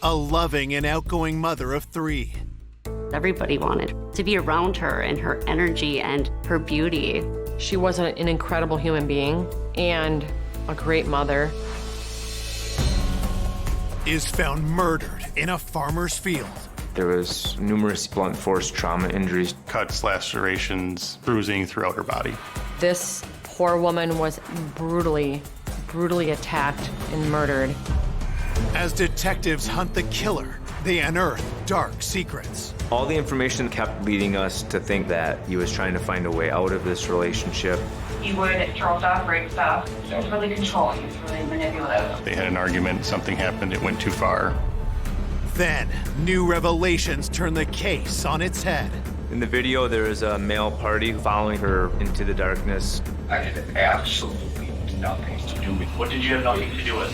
a loving and outgoing mother of 3. Everybody wanted to be around her and her energy and her beauty. She was an incredible human being and a great mother. Is found murdered in a farmer's field. There was numerous blunt force trauma injuries. Cuts, lacerations, bruising throughout her body. This poor woman was brutally attacked and murdered. As detectives hunt the killer, they unearth dark secrets. All the information kept leading us to think that he was trying to find a way out of this relationship. He would drop off, break stuff. He was really controlling, he was really manipulative. They had an argument, something happened, it went too far. Then, new revelations turn the case on its head. In the video, there is a male party following her into the darkness. I had absolutely nothing to do with. What did you have nothing to do with?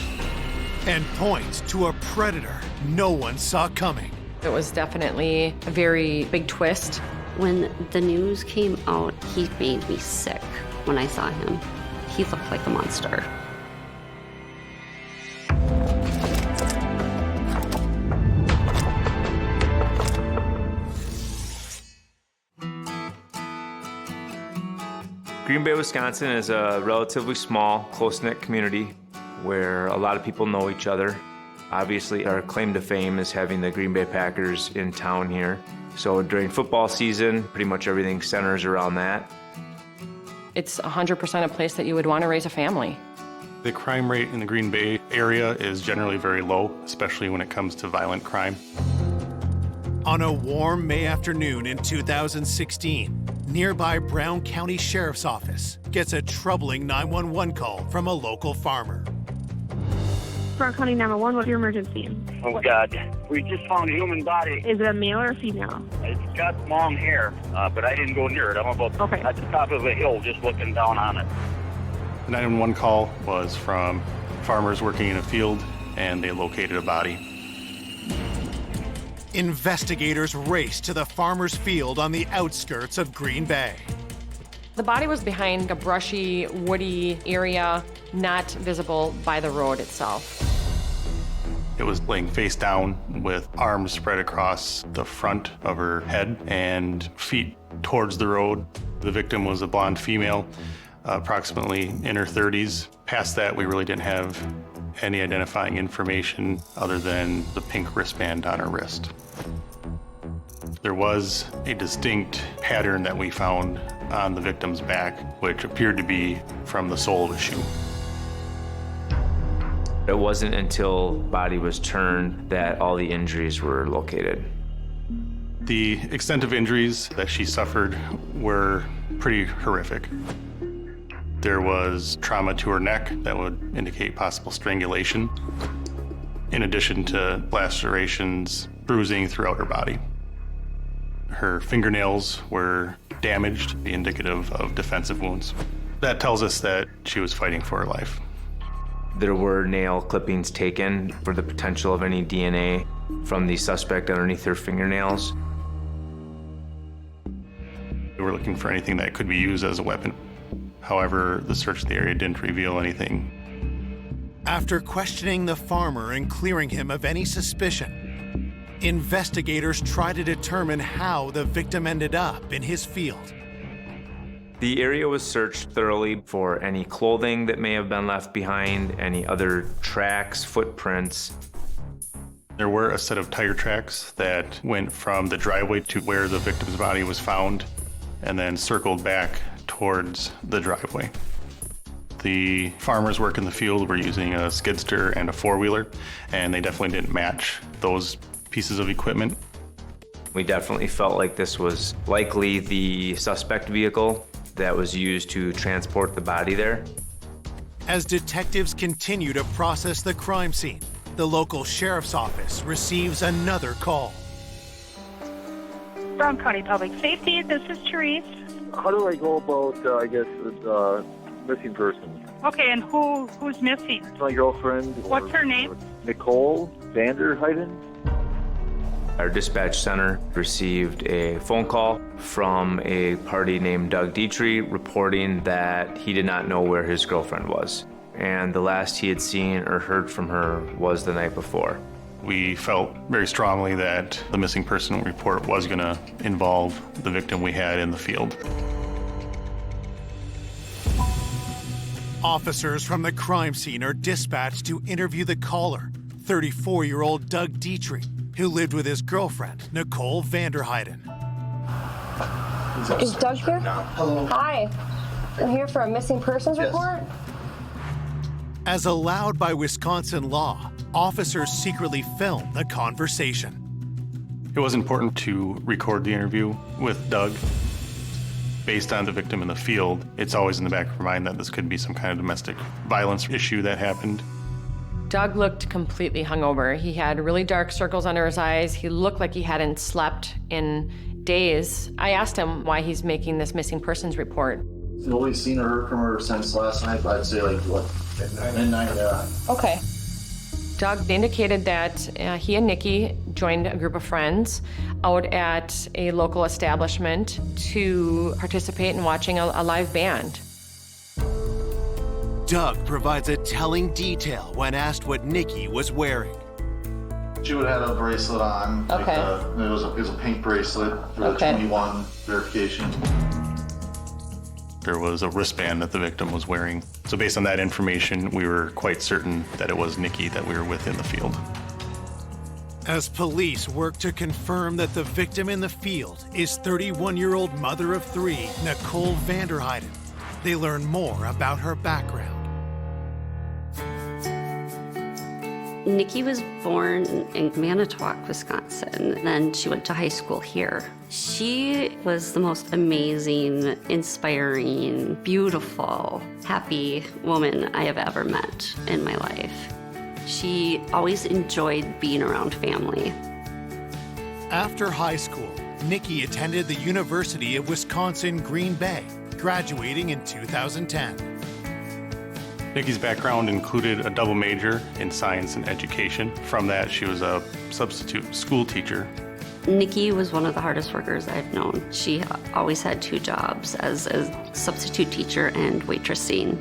And points to a predator no one saw coming. It was definitely a very big twist. When the news came out, he made me sick when I saw him. He looked like a monster. Green Bay, Wisconsin is a relatively small, close-knit community where a lot of people know each other. Obviously, our claim to fame is having the Green Bay Packers in town here. So during football season, pretty much everything centers around that. It's 100% a place that you would want to raise a family. The crime rate in the Green Bay area is generally very low, especially when it comes to violent crime. On a warm May afternoon in 2016, nearby Brown County Sheriff's Office gets a troubling 911 call from a local farmer. Brown County 911, what's your emergency? Oh, God. We just found a human body. Is it a male or a female? It's got long hair, but I didn't go near it. I'm about at the top of a hill just looking down on it. The 911 call was from farmers working in a field, and they located a body. Investigators race to the farmer's field on the outskirts of Green Bay. The body was behind a brushy, woody area, not visible by the road itself. It was laying face down with arms spread across the front of her head and feet towards the road. The victim was a blonde female, approximately in her 30s. Past that, we really didn't have any identifying information other than the pink wristband on her wrist. There was a distinct pattern that we found on the victim's back, which appeared to be from the sole of a shoe. It wasn't until the body was turned that all the injuries were located. The extent of injuries that she suffered were pretty horrific. There was trauma to her neck that would indicate possible strangulation, in addition to lacerations, bruising throughout her body. Her fingernails were damaged, indicative of defensive wounds. That tells us that she was fighting for her life. There were nail clippings taken for the potential of any DNA from the suspect underneath her fingernails. We were looking for anything that could be used as a weapon. However, the search of the area didn't reveal anything. After questioning the farmer and clearing him of any suspicion, investigators try to determine how the victim ended up in his field. The area was searched thoroughly for any clothing that may have been left behind, any other tracks, footprints. There were a set of tire tracks that went from the driveway to where the victim's body was found and then circled back towards the driveway. The farmers work in the field were using a skidster and a four-wheeler, and they definitely didn't match those pieces of equipment. We definitely felt like this was likely the suspect vehicle that was used to transport the body there. As detectives continue to process the crime scene, the local sheriff's office receives another call. Brown County Public Safety, this is Therese. How do I go about, with missing person? Okay, and who's missing? My girlfriend. What's her name? Nicole Vanderheiden. Our dispatch center received a phone call from a party named Doug Dietrich reporting that he did not know where his girlfriend was. And the last he had seen or heard from her was the night before. We felt very strongly that the missing person report was going to involve the victim we had in the field. Officers from the crime scene are dispatched to interview the caller, 34-year-old Doug Dietrich, who lived with his girlfriend, Nicole Vanderheiden. Is Doug here? Hello. Hi. I'm here for a missing persons report. As allowed by Wisconsin law, officers secretly film the conversation. It was important to record the interview with Doug. Based on the victim in the field, it's always in the back of our mind that this could be some kind of domestic violence issue that happened. Doug looked completely hungover. He had really dark circles under his eyes. He looked like he hadn't slept in days. I asked him why he's making this missing persons report. Nobody's seen or heard from her since last night, but I'd say like, what, midnight? Okay. Doug indicated that he and Nikki joined a group of friends out at a local establishment to participate in watching a live band. Doug provides a telling detail when asked what Nikki was wearing. She would have had a bracelet on. Okay. It was a pink bracelet for the 21 verification. There was a wristband that the victim was wearing. So based on that information, we were quite certain that it was Nikki that we were with in the field. As police work to confirm that the victim in the field is 31-year-old mother of three, Nicole Vanderheiden, they learn more about her background. Nikki was born in Manitowoc, Wisconsin. Then she went to high school here. She was the most amazing, inspiring, beautiful, happy woman I have ever met in my life. She always enjoyed being around family. After high school, Nikki attended the University of Wisconsin-Green Bay, graduating in 2010. Nikki's background included a double major in science and education. From that, she was a substitute school teacher. Nikki was one of the hardest workers I've known. She always had two jobs as a substitute teacher and waitressing.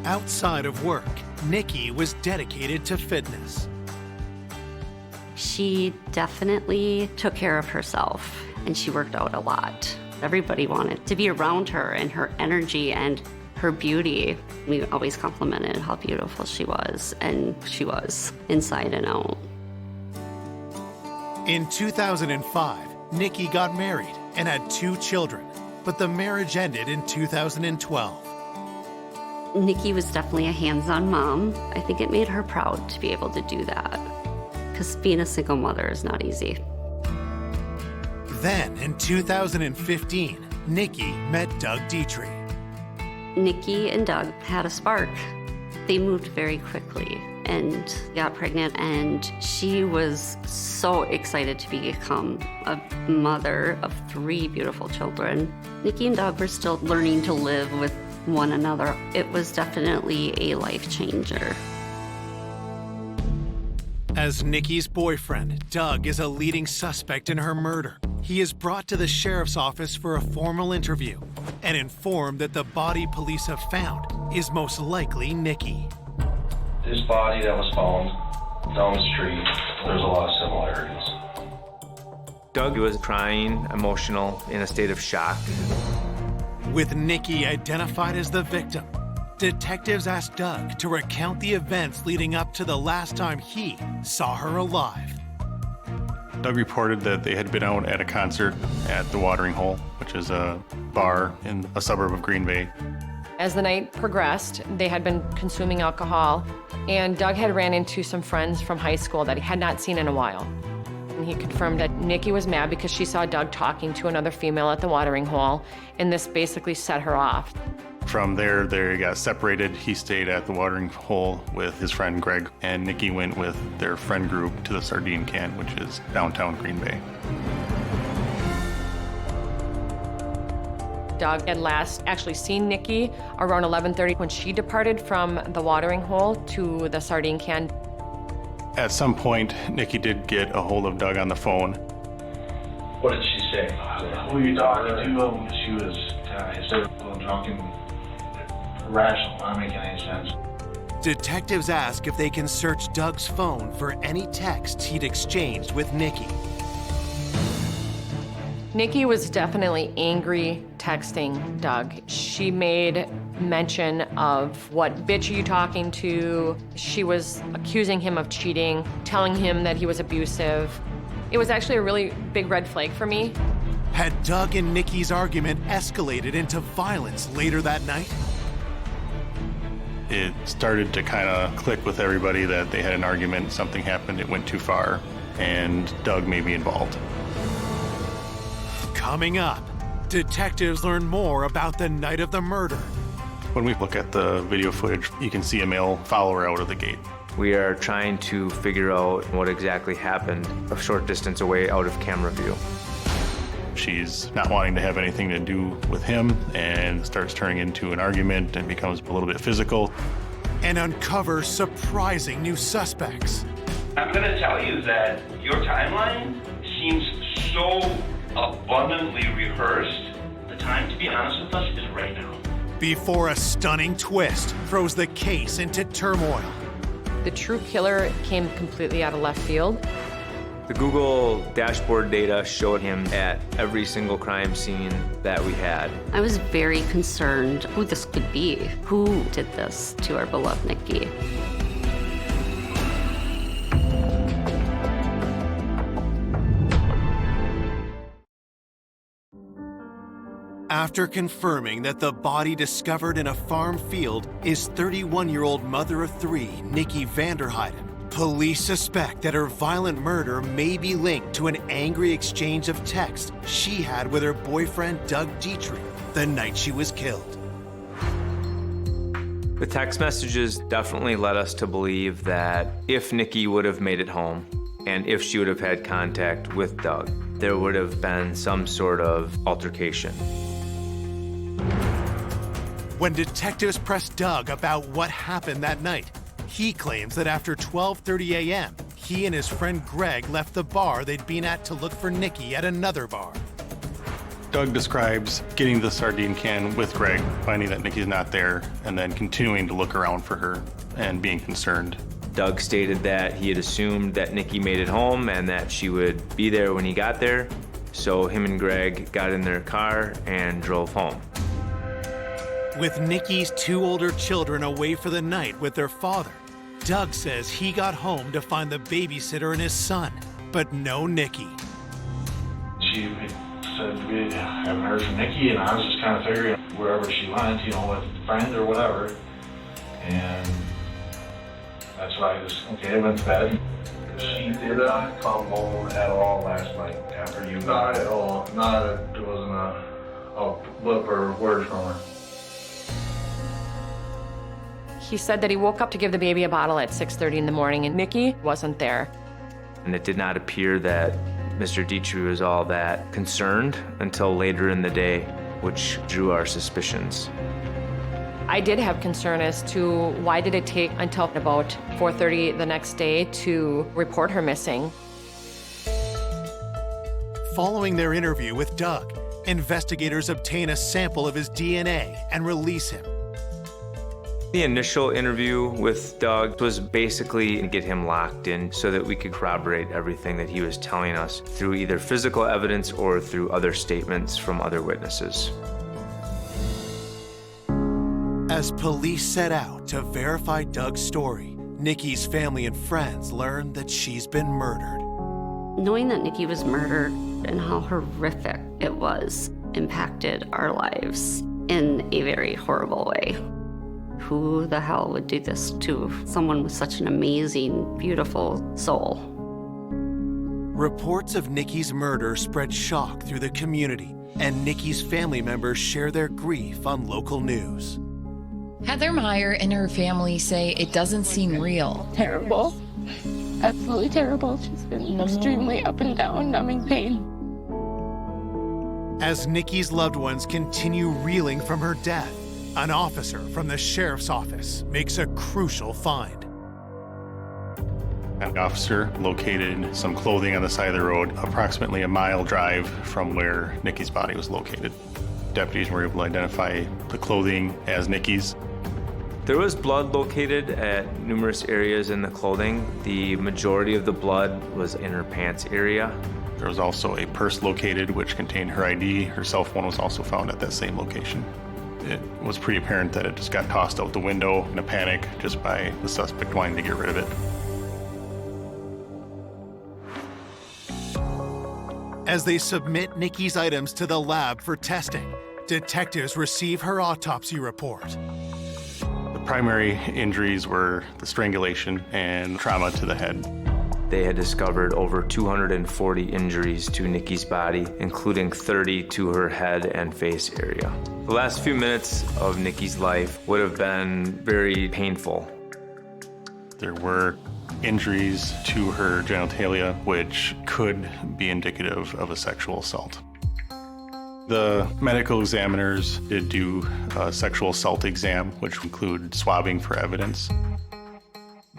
Outside of work, Nikki was dedicated to fitness. She definitely took care of herself, and she worked out a lot. Everybody wanted to be around her and her energy and her beauty. We always complimented how beautiful she was, and she was, inside and out. In 2005, Nikki got married and had 2 children, but the marriage ended in 2012. Nikki was definitely a hands-on mom. I think it made her proud to be able to do that, because being a single mother is not easy. Then, in 2015, Nikki met Doug Dietrich. Nikki and Doug had a spark. They moved very quickly and got pregnant, and she was so excited to become a mother of 3 beautiful children. Nikki and Doug were still learning to live with one another. It was definitely a life changer. As Nikki's boyfriend, Doug is a leading suspect in her murder. He is brought to the sheriff's office for a formal interview and informed that the body police have found is most likely Nikki. This body that was found down the street, there's a lot of similarities. Doug was crying, emotional, in a state of shock. With Nikki identified as the victim, detectives asked Doug to recount the events leading up to the last time he saw her alive. Doug reported that they had been out at a concert at the Watering Hole, which is a bar in a suburb of Green Bay. As the night progressed, they had been consuming alcohol, and Doug had ran into some friends from high school that he had not seen in a while. And he confirmed that Nikki was mad because she saw Doug talking to another female at the Watering Hole, and this basically set her off. From there, they got separated. He stayed at the Watering Hole with his friend Greg, and Nikki went with their friend group to the Sardine Can, which is downtown Green Bay. Doug had last actually seen Nikki around 11:30 when she departed from the Watering Hole to the Sardine Can. At some point, Nikki did get a hold of Doug on the phone. What did she say? Who are you talking to? She was hysterical, drunk, and irrational, not making any sense. Detectives ask if they can search Doug's phone for any texts he'd exchanged with Nikki. Nikki was definitely angry texting Doug. She made mention of what bitch are you talking to? She was accusing him of cheating, telling him that he was abusive. It was actually a really big red flag for me. Had Doug and Nikki's argument escalated into violence later that night? It started to kind of click with everybody that they had an argument, something happened, it went too far, and Doug may be involved. Coming up, detectives learn more about the night of the murder. When we look at the video footage, you can see a male follower out of the gate. We are trying to figure out what exactly happened a short distance away out of camera view. She's not wanting to have anything to do with him and starts turning into an argument and becomes a little bit physical. And uncovers surprising new suspects. I'm going to tell you that your timeline seems so abundantly rehearsed. The time to be honest with us is right now. Before a stunning twist throws the case into turmoil. The true killer came completely out of left field. The Google dashboard data showed him at every single crime scene that we had. I was very concerned who this could be. Who did this to our beloved Nikki? After confirming that the body discovered in a farm field is 31-year-old mother of three, Nikki Vanderheiden, police suspect that her violent murder may be linked to an angry exchange of texts she had with her boyfriend, Doug Dietrich, the night she was killed. The text messages definitely led us to believe that if Nikki would have made it home and if she would have had contact with Doug, there would have been some sort of altercation. When detectives pressed Doug about what happened that night, he claims that after 12:30 a.m., he and his friend Greg left the bar they'd been at to look for Nikki at another bar. Doug describes getting the sardine can with Greg, finding that Nikki's not there, and then continuing to look around for her and being concerned. Doug stated that he had assumed that Nikki made it home and that she would be there when he got there, so him and Greg got in their car and drove home. With Nikki's two older children away for the night with their father, Doug says he got home to find the babysitter and his son, but no Nikki. She said we haven't heard from Nikki, and I was just kind of figuring wherever she went, with a friend or whatever. And that's why I went to bed. She did not come home at all last night after you. Not at all. There wasn't a blip or word from her. He said that he woke up to give the baby a bottle at 6:30 in the morning, and Nikki wasn't there. And it did not appear that Mr. Dietrich was all that concerned until later in the day, which drew our suspicions. I did have concern as to why did it take until about 4:30 the next day to report her missing. Following their interview with Doug, investigators obtain a sample of his DNA and release him. The initial interview with Doug was basically to get him locked in so that we could corroborate everything that he was telling us through either physical evidence or through other statements from other witnesses. As police set out to verify Doug's story, Nikki's family and friends learn that she's been murdered. Knowing that Nikki was murdered and how horrific it was impacted our lives in a very horrible way. Who the hell would do this to someone with such an amazing, beautiful soul? Reports of Nikki's murder spread shock through the community, and Nikki's family members share their grief on local news. Heather Meyer and her family say it doesn't seem real. Terrible. Absolutely terrible. She's been extremely up and down, numbing pain. As Nikki's loved ones continue reeling from her death, an officer from the sheriff's office makes a crucial find. An officer located some clothing on the side of the road, approximately a mile drive from where Nikki's body was located. Deputies were able to identify the clothing as Nikki's. There was blood located at numerous areas in the clothing. The majority of the blood was in her pants area. There was also a purse located which contained her ID. Her cell phone was also found at that same location. It was pretty apparent that it just got tossed out the window in a panic just by the suspect wanting to get rid of it. As they submit Nikki's items to the lab for testing, detectives receive her autopsy report. The primary injuries were the strangulation and trauma to the head. They had discovered over 240 injuries to Nikki's body, including 30 to her head and face area. The last few minutes of Nikki's life would have been very painful. There were injuries to her genitalia, which could be indicative of a sexual assault. The medical examiners did do a sexual assault exam, which included swabbing for evidence.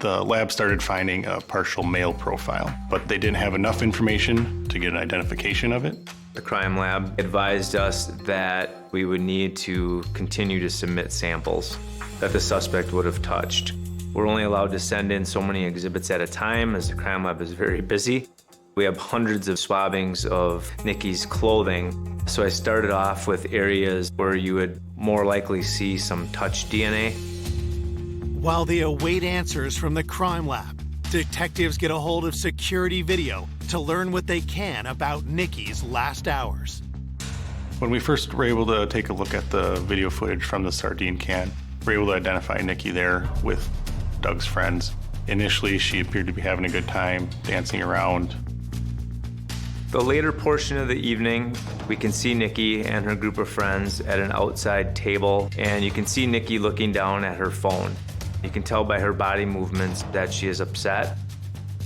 The lab started finding a partial male profile, but they didn't have enough information to get an identification of it. The crime lab advised us that we would need to continue to submit samples that the suspect would have touched. We're only allowed to send in so many exhibits at a time as the crime lab is very busy. We have hundreds of swabbings of Nikki's clothing. So I started off with areas where you would more likely see some touch DNA. While they await answers from the crime lab, detectives get a hold of security video to learn what they can about Nikki's last hours. When we first were able to take a look at the video footage from the sardine can, we were able to identify Nikki there with Doug's friends. Initially, she appeared to be having a good time, dancing around. The later portion of the evening, we can see Nikki and her group of friends at an outside table, and you can see Nikki looking down at her phone. You can tell by her body movements that she is upset.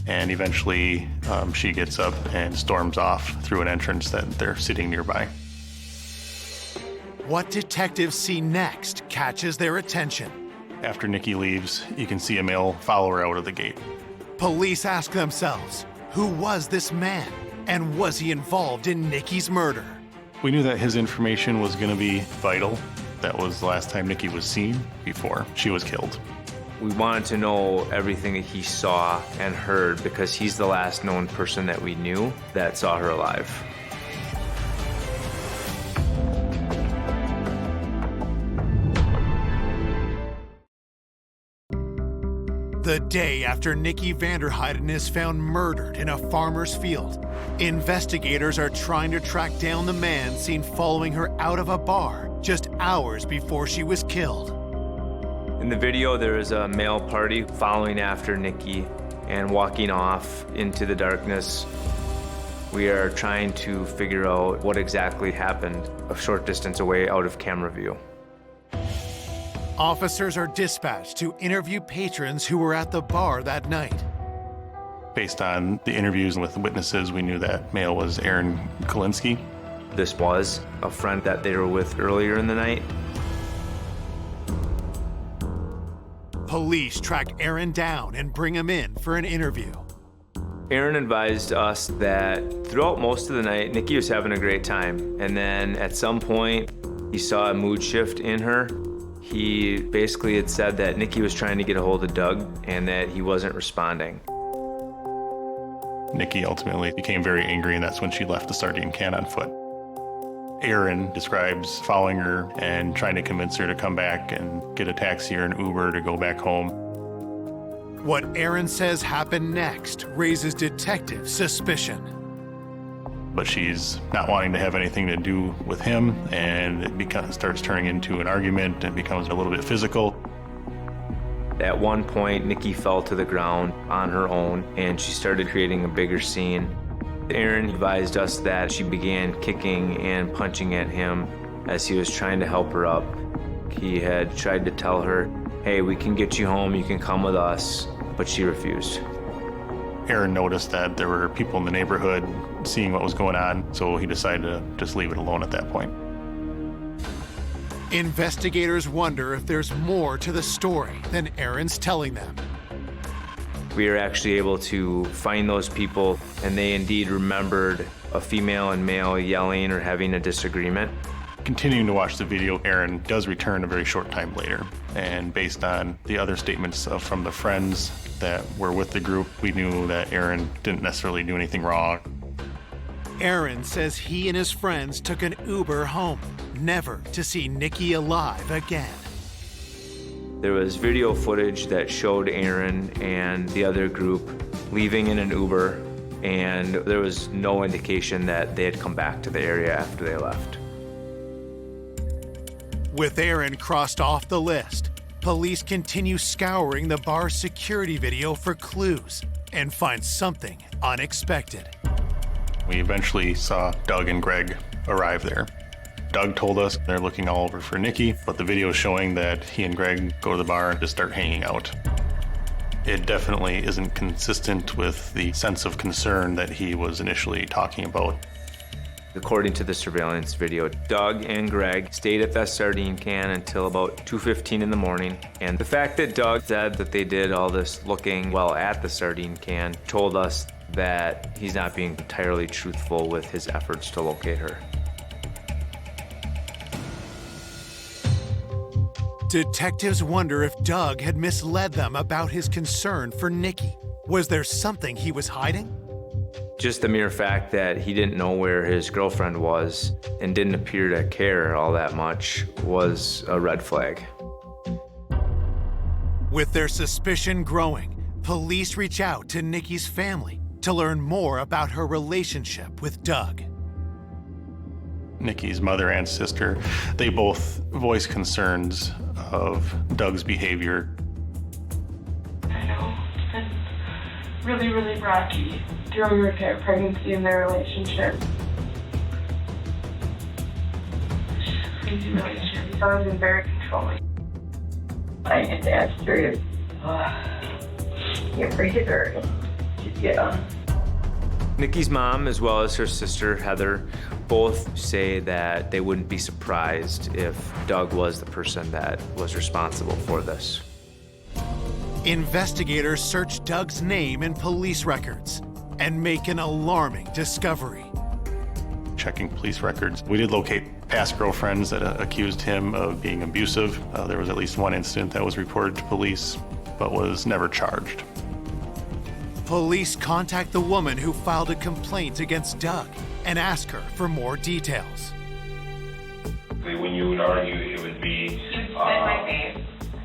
And eventually, she gets up and storms off through an entrance that they're sitting nearby. What detectives see next catches their attention. After Nikki leaves, you can see a male follow her out of the gate. Police ask themselves, who was this man? And was he involved in Nikki's murder? We knew that his information was going to be vital. That was the last time Nikki was seen before she was killed. We wanted to know everything that he saw and heard because he's the last known person that we knew that saw her alive. The day after Nikki Vanderheiden is found murdered in a farmer's field, investigators are trying to track down the man seen following her out of a bar just hours before she was killed. In the video, there is a male party following after Nikki and walking off into the darkness. We are trying to figure out what exactly happened a short distance away out of camera view. Officers are dispatched to interview patrons who were at the bar that night. Based on the interviews with witnesses, we knew that male was Aaron Kalinsky. This was a friend that they were with earlier in the night. Police track Aaron down and bring him in for an interview. Aaron advised us that throughout most of the night, Nikki was having a great time. And then at some point, he saw a mood shift in her. He basically had said that Nikki was trying to get a hold of Doug and that he wasn't responding. Nikki ultimately became very angry, and that's when she left the sardine can on foot. Aaron describes following her and trying to convince her to come back and get a taxi or an Uber to go back home. What Aaron says happened next raises detectives' suspicion. But she's not wanting to have anything to do with him, and it starts turning into an argument and becomes a little bit physical. At one point, Nikki fell to the ground on her own, and she started creating a bigger scene. Aaron advised us that she began kicking and punching at him as he was trying to help her up. He had tried to tell her, hey, we can get you home, you can come with us, but she refused. Aaron noticed that there were people in the neighborhood seeing what was going on, so he decided to just leave it alone at that point. Investigators wonder if there's more to the story than Aaron's telling them. We were actually able to find those people, and they indeed remembered a female and male yelling or having a disagreement. Continuing to watch the video, Aaron does return a very short time later. And based on the other statements from the friends that were with the group, we knew that Aaron didn't necessarily do anything wrong. Aaron says he and his friends took an Uber home, never to see Nikki alive again. There was video footage that showed Aaron and the other group leaving in an Uber, and there was no indication that they had come back to the area after they left. With Aaron crossed off the list, police continue scouring the bar's security video for clues and find something unexpected. We eventually saw Doug and Greg arrive there. Doug told us they're looking all over for Nikki, but the video is showing that he and Greg go to the bar and just start hanging out. It definitely isn't consistent with the sense of concern that he was initially talking about. According to the surveillance video, Doug and Greg stayed at that sardine can until about 2:15 in the morning. And the fact that Doug said that they did all this looking while at the sardine can told us that he's not being entirely truthful with his efforts to locate her. Detectives wonder if Doug had misled them about his concern for Nikki. Was there something he was hiding? Just the mere fact that he didn't know where his girlfriend was and didn't appear to care all that much was a red flag. With their suspicion growing, police reach out to Nikki's family to learn more about her relationship with Doug. Nikki's mother and sister, they both voice concerns of Doug's behavior. I know. It's been really, really rocky during her pregnancy and their relationship. Crazy relationship. He's always been very controlling. I had to ask her to get rid of her and just get on. Nikki's mom, as well as her sister, Heather, both say that they wouldn't be surprised if Doug was the person that was responsible for this. Investigators search Doug's name in police records and make an alarming discovery. Checking police records, we did locate past girlfriends that accused him of being abusive. There was at least one incident that was reported to police, but was never charged. Police contact the woman who filed a complaint against Doug and ask her for more details. When you would argue, it would be... He would spit in my face.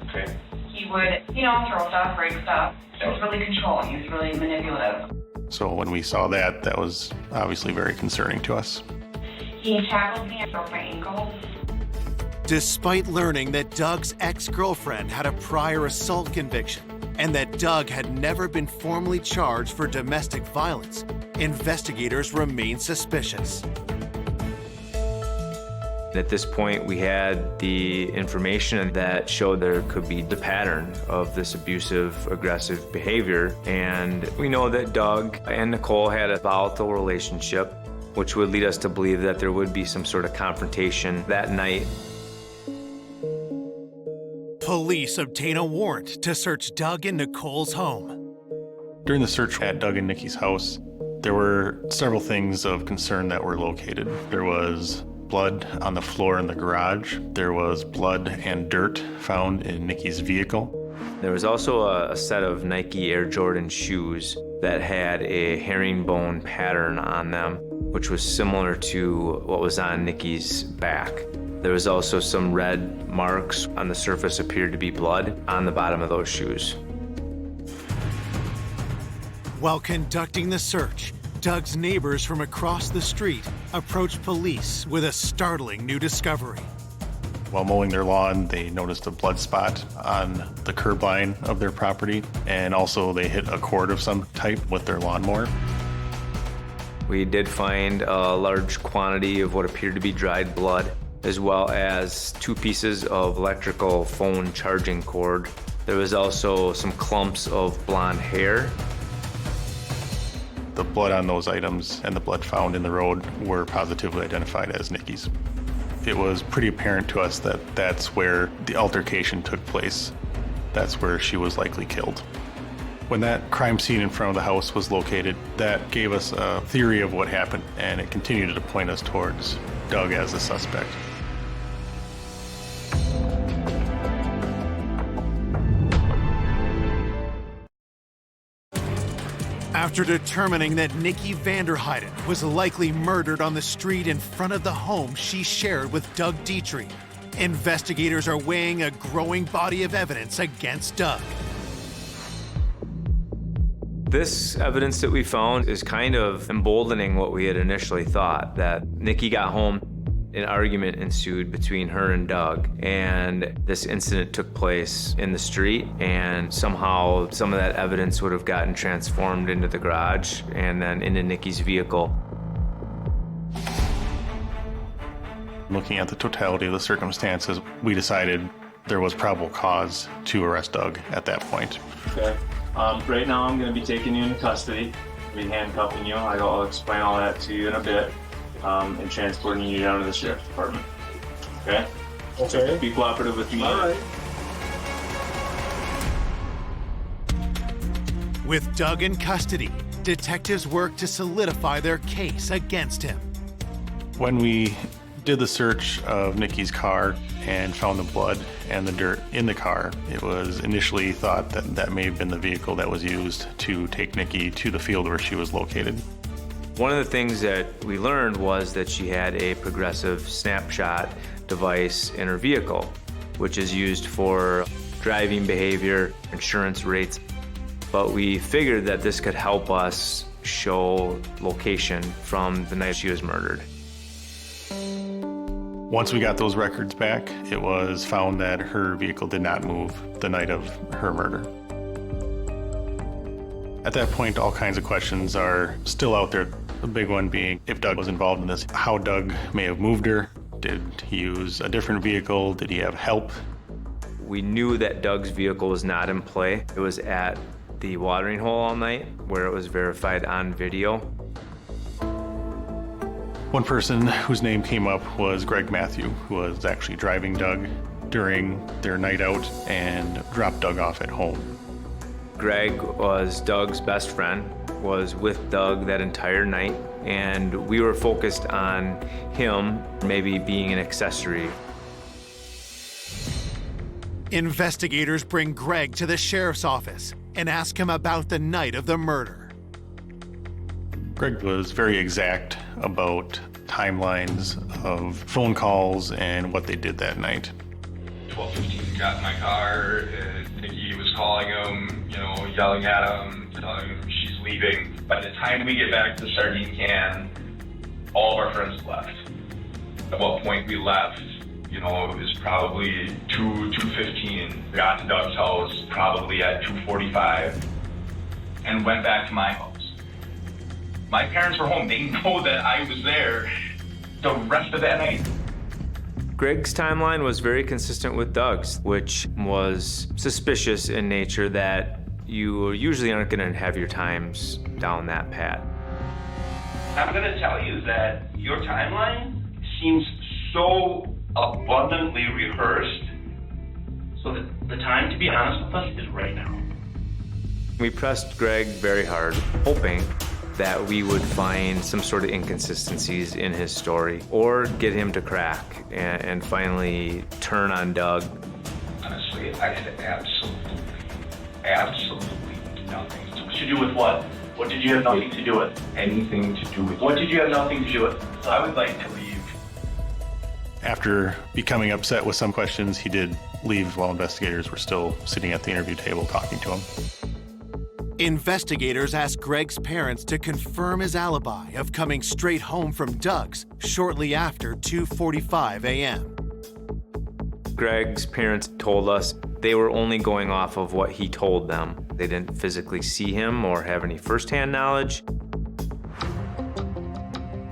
Okay. He would, throw stuff, break stuff. He was really controlling. He was really manipulative. So when we saw that, that was obviously very concerning to us. He tackled me and broke my ankle. Despite learning that Doug's ex-girlfriend had a prior assault conviction and that Doug had never been formally charged for domestic violence, investigators remain suspicious. At this point, we had the information that showed there could be the pattern of this abusive, aggressive behavior. And we know that Doug and Nicole had a volatile relationship, which would lead us to believe that there would be some sort of confrontation that night. Police obtain a warrant to search Doug and Nicole's home. During the search at Doug and Nikki's house, there were several things of concern that were located. There was blood on the floor in the garage. There was blood and dirt found in Nikki's vehicle. There was also a set of Nike Air Jordan shoes that had a herringbone pattern on them, which was similar to what was on Nikki's back. There was also some red marks on the surface, appeared to be blood on the bottom of those shoes. While conducting the search, Doug's neighbors from across the street approached police with a startling new discovery. While mowing their lawn, they noticed a blood spot on the curb line of their property, and also they hit a cord of some type with their lawnmower. We did find a large quantity of what appeared to be dried blood, as well as 2 pieces of electrical phone charging cord. There was also some clumps of blonde hair. The blood on those items and the blood found in the road were positively identified as Nikki's. It was pretty apparent to us that that's where the altercation took place. That's where she was likely killed. When that crime scene in front of the house was located, that gave us a theory of what happened, and it continued to point us towards Doug as the suspect. After determining that Nikki Vanderheiden was likely murdered on the street in front of the home she shared with Doug Dietrich, investigators are weighing a growing body of evidence against Doug. This evidence that we found is kind of emboldening what we had initially thought, that Nikki got home, an argument ensued between her and Doug, and this incident took place in the street, and somehow some of that evidence would have gotten transformed into the garage and then into Nikki's vehicle. Looking at the totality of the circumstances, we decided there was probable cause to arrest Doug at that point. Okay. Right now I'm going to be taking you into custody, be handcuffing you. I'll explain all that to you in a bit, and transporting you down to the sheriff's department. Okay? Okay. So be cooperative with me. All right. With Doug in custody, detectives work to solidify their case against him. When we did the search of Nikki's car and found the blood and the dirt in the car, it was initially thought that that may have been the vehicle that was used to take Nikki to the field where she was located. One of the things that we learned was that she had a progressive snapshot device in her vehicle, which is used for driving behavior, insurance rates. But we figured that this could help us show location from the night she was murdered. Once we got those records back, it was found that her vehicle did not move the night of her murder. At that point, all kinds of questions are still out there. The big one being if Doug was involved in this, how Doug may have moved her. Did he use a different vehicle? Did he have help? We knew that Doug's vehicle was not in play. It was at the watering hole all night, where it was verified on video. One person whose name came up was Greg Matthew, who was actually driving Doug during their night out and dropped Doug off at home. Greg was Doug's best friend, was with Doug that entire night, and we were focused on him maybe being an accessory. Investigators bring Greg to the sheriff's office and ask him about the night of the murder. Greg was very exact about timelines of phone calls and what they did that night. 12:15, got in my car, Nikki was calling him, yelling at him, telling him she's leaving. By the time we get back to the sardine can, all of our friends left. At what point we left, it was probably 2:15. Got to Doug's house probably at 2:45 and went back to my house. My parents were home. They know that I was there the rest of that night. Greg's timeline was very consistent with Doug's, which was suspicious in nature that you usually aren't going to have your times down that path. I'm going to tell you that your timeline seems so abundantly rehearsed, so that the time to be honest with us is right now. We pressed Greg very hard, hoping that we would find some sort of inconsistencies in his story or get him to crack and finally turn on Doug. Honestly, I had absolutely nothing to do with what? What did you have nothing to do with? Anything to do with what did you have nothing to do with? So I would like to leave. After becoming upset with some questions, he did leave while investigators were still sitting at the interview table talking to him. Investigators asked Greg's parents to confirm his alibi of coming straight home from Doug's shortly after 2:45 a.m. Greg's parents told us they were only going off of what he told them. They didn't physically see him or have any firsthand knowledge.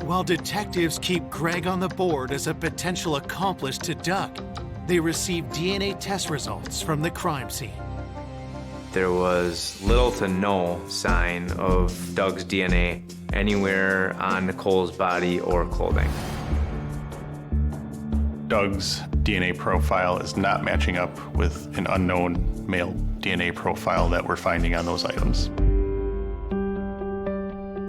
While detectives keep Greg on the board as a potential accomplice to Doug, they receive DNA test results from the crime scene. There was little to no sign of Doug's DNA anywhere on Nicole's body or clothing. Doug's DNA profile is not matching up with an unknown male DNA profile that we're finding on those items.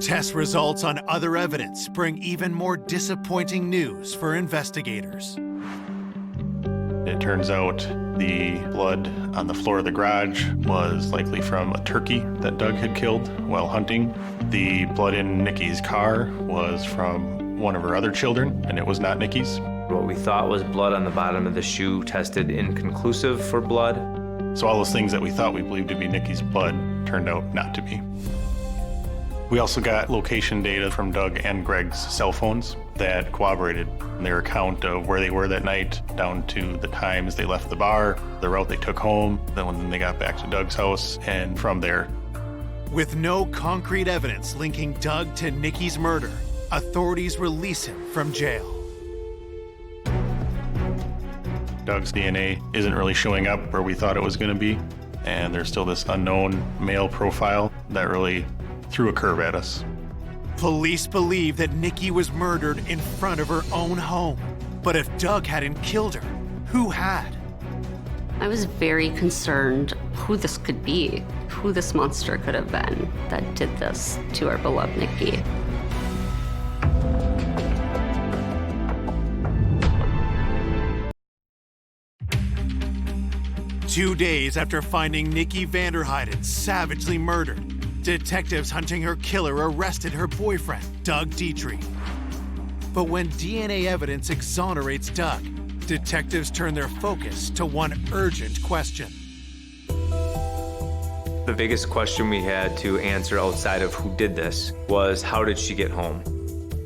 Test results on other evidence bring even more disappointing news for investigators. it turns out the blood on the floor of the garage was likely from a turkey that Doug had killed while hunting. The blood in Nikki's car was from one of her other children, and it was not Nikki's. What we thought was blood on the bottom of the shoe tested inconclusive for blood. So all those things that we thought we believed to be Nikki's blood turned out not to be. We also got location data from Doug and Greg's cell phones that corroborated their account of where they were that night, down to the times they left the bar, the route they took home, then when they got back to Doug's house, and from there. With no concrete evidence linking Doug to Nikki's murder, authorities release him from jail. Doug's DNA isn't really showing up where we thought it was going to be, and there's still this unknown male profile that really threw a curve at us. Police believe that Nikki was murdered in front of her own home. But if Doug hadn't killed her, who had? I was very concerned who this could be, who this monster could have been that did this to our beloved Nikki. Two days after finding Nikki Vanderheiden savagely murdered, detectives hunting her killer arrested her boyfriend, Doug Dietrich. But when DNA evidence exonerates Doug, detectives turn their focus to one urgent question. The biggest question we had to answer outside of who did this was, how did she get home?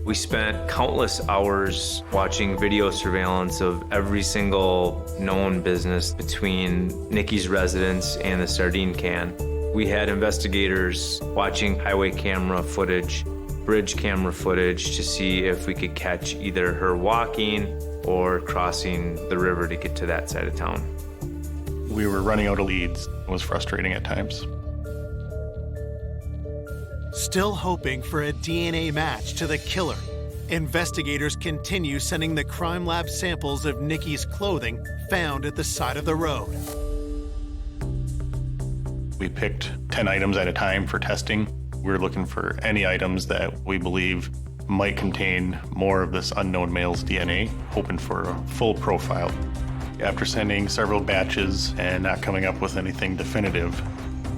We spent countless hours watching video surveillance of every single known business between Nikki's residence and the sardine can. We had investigators watching highway camera footage, bridge camera footage to see if we could catch either her walking or crossing the river to get to that side of town. We were running out of leads. It was frustrating at times. Still hoping for a DNA match to the killer, investigators continue sending the crime lab samples of Nikki's clothing found at the side of the road. We picked 10 items at a time for testing. We were looking for any items that we believe might contain more of this unknown male's DNA, hoping for a full profile. After sending several batches and not coming up with anything definitive,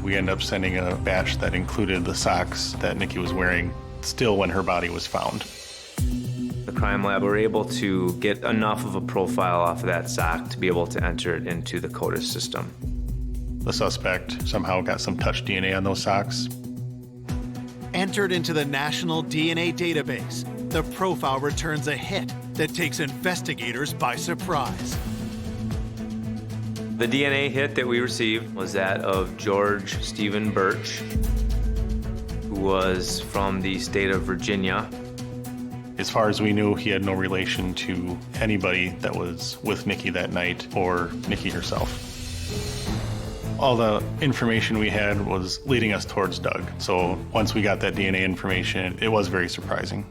we ended up sending a batch that included the socks that Nikki was wearing still when her body was found. The crime lab were able to get enough of a profile off of that sock to be able to enter it into the CODIS system. The suspect somehow got some touch DNA on those socks. Entered into the National DNA Database, the profile returns a hit that takes investigators by surprise. The DNA hit that we received was that of George Stephen Birch, who was from the state of Virginia. As far as we knew, he had no relation to anybody that was with Nikki that night or Nikki herself. All the information we had was leading us towards Doug. So once we got that DNA information, it was very surprising.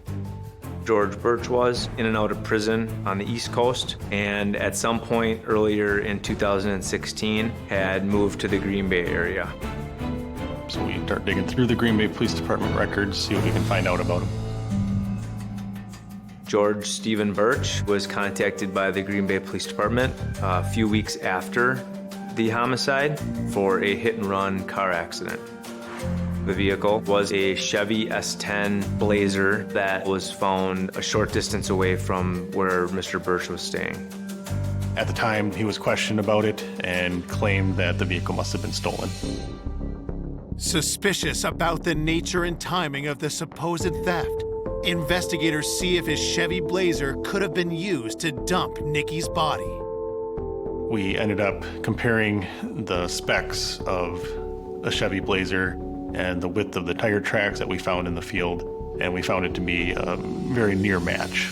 George Birch was in and out of prison on the East Coast, and at some point earlier in 2016 had moved to the Green Bay area. So we start digging through the Green Bay Police Department records, see what we can find out about him. George Stephen Birch was contacted by the Green Bay Police Department a few weeks after the homicide for a hit-and-run car accident. The vehicle was a Chevy S10 Blazer that was found a short distance away from where Mr. Birch was staying. At the time, he was questioned about it and claimed that the vehicle must have been stolen. Suspicious about the nature and timing of the supposed theft, investigators see if his Chevy Blazer could have been used to dump Nikki's body. We ended up comparing the specs of a Chevy Blazer and the width of the tire tracks that we found in the field, and we found it to be a very near match.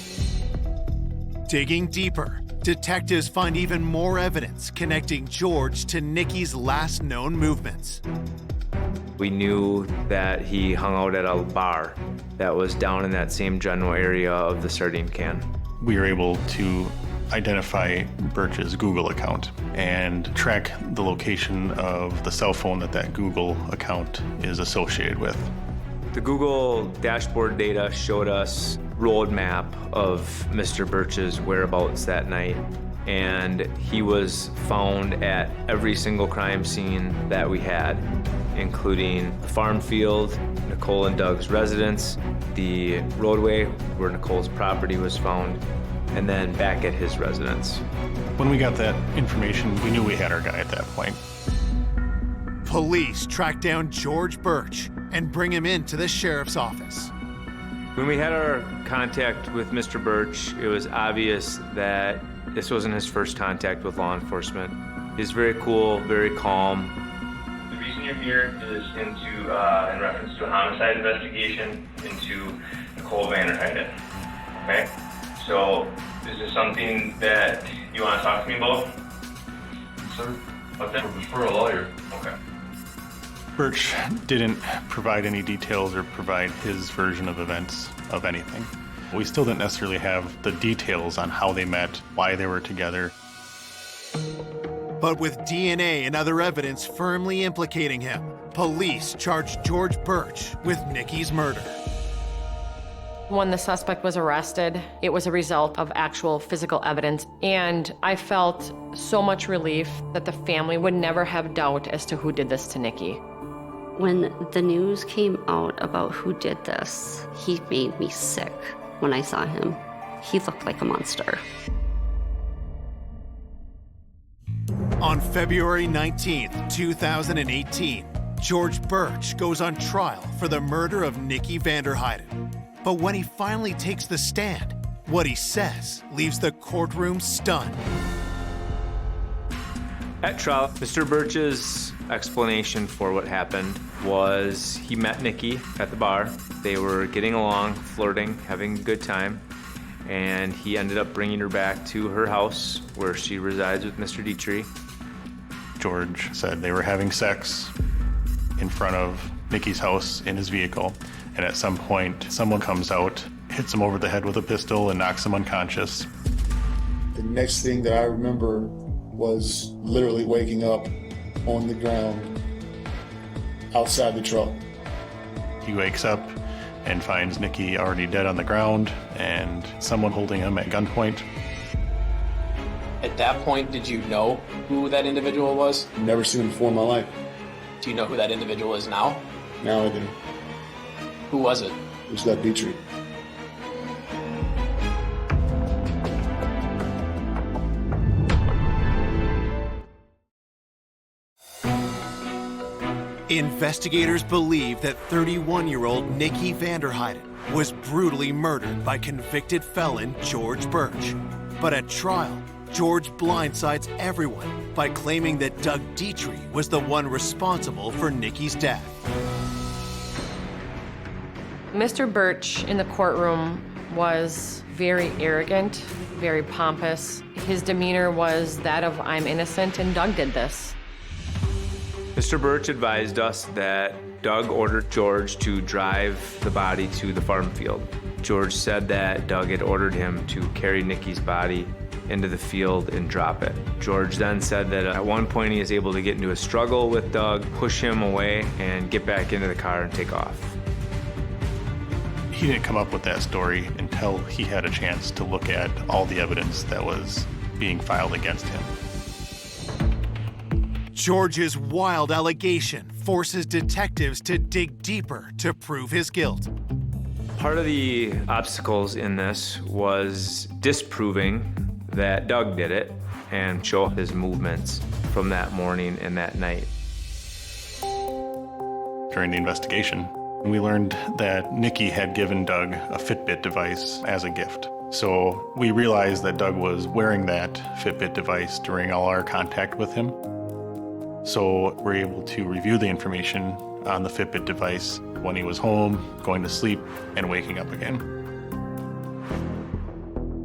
Digging deeper, detectives find even more evidence connecting George to Nikki's last known movements. We knew that he hung out at a bar that was down in that same general area of the sardine can. We were able to identify Birch's Google account and track the location of the cell phone that Google account is associated with. The Google dashboard data showed us road map of Mr. Birch's whereabouts that night. and he was found at every single crime scene that we had, including the farm field, Nicole and Doug's residence, the roadway where Nicole's property was found, and then back at his residence. When we got that information, we knew we had our guy at that point. Police track down George Birch and bring him into the sheriff's office. When we had our contact with Mr. Birch, it was obvious that this wasn't his first contact with law enforcement. He's very cool, very calm. The reason you're here is in reference to a homicide investigation into Nicole Vanderheiden. Okay? So, is this something that you want to talk to me about? Sir, What's that? for a lawyer. Okay. Birch didn't provide any details or provide his version of events of anything. We still didn't necessarily have the details on how they met, why they were together. But with DNA and other evidence firmly implicating him, police charged George Birch with Nikki's murder. When the suspect was arrested, it was a result of actual physical evidence, and I felt so much relief that the family would never have doubt as to who did this to Nikki. When the news came out about who did this, he made me sick when I saw him. He looked like a monster. On February 19th, 2018, George Birch goes on trial for the murder of Nikki Vanderheiden. But when he finally takes the stand, what he says leaves the courtroom stunned. At trial, Mr. Birch's explanation for what happened was he met Nikki at the bar. They were getting along, flirting, having a good time, and he ended up bringing her back to her house where she resides with Mr. Dietrich. George said they were having sex in front of Nikki's house in his vehicle, and at some point, someone comes out, hits him over the head with a pistol, and knocks him unconscious. The next thing that I remember was literally waking up on the ground outside the truck. He wakes up and finds Nikki already dead on the ground and someone holding him at gunpoint. At that point, did you know who that individual was? Never seen him before in my life. Do you know who that individual is now? Now I do. Who was it? It was that Dietrich. Investigators believe that 31-year-old Nikki Vanderheiden was brutally murdered by convicted felon George Birch. But at trial, George blindsides everyone by claiming that Doug Dietrich was the one responsible for Nikki's death. Mr. Birch in the courtroom was very arrogant, very pompous. His demeanor was that of, I'm innocent and Doug did this. Mr. Birch advised us that Doug ordered George to drive the body to the farm field. George said that Doug had ordered him to carry Nikki's body into the field and drop it. George then said that at one point he was able to get into a struggle with Doug, push him away, and get back into the car and take off. He didn't come up with that story until he had a chance to look at all the evidence that was being filed against him. George's wild allegation forces detectives to dig deeper to prove his guilt. Part of the obstacles in this was disproving that Doug did it and show his movements from that morning and that night. During the investigation, we learned that Nikki had given Doug a Fitbit device as a gift. So we realized that Doug was wearing that Fitbit device during all our contact with him. So we're able to review the information on the Fitbit device when he was home, going to sleep, and waking up again.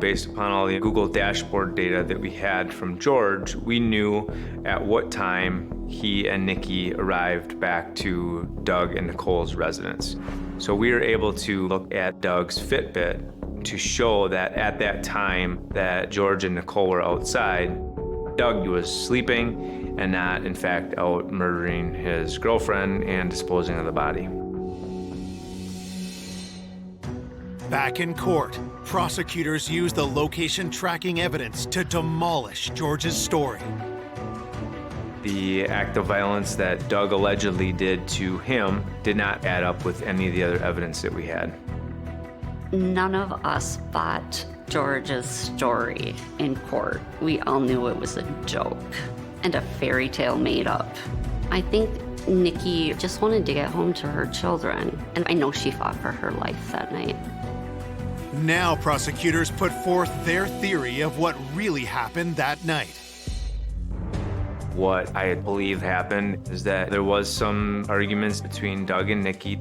Based upon all the Google dashboard data that we had from George, we knew at what time he and Nikki arrived back to Doug and Nicole's residence. So we were able to look at Doug's Fitbit to show that at that time that George and Nicole were outside, Doug was sleeping and not, in fact, out murdering his girlfriend and disposing of the body. Back in court, Prosecutors used the location tracking evidence to demolish George's story. The act of violence that Doug allegedly did to him did not add up with any of the other evidence that we had. None of us bought George's story in court. We all knew it was a joke and a fairy tale made up. I think Nikki just wanted to get home to her children, and I know she fought for her life that night. Now prosecutors put forth their theory of what really happened that night. What I believe happened is that there was some arguments between Doug and Nikki.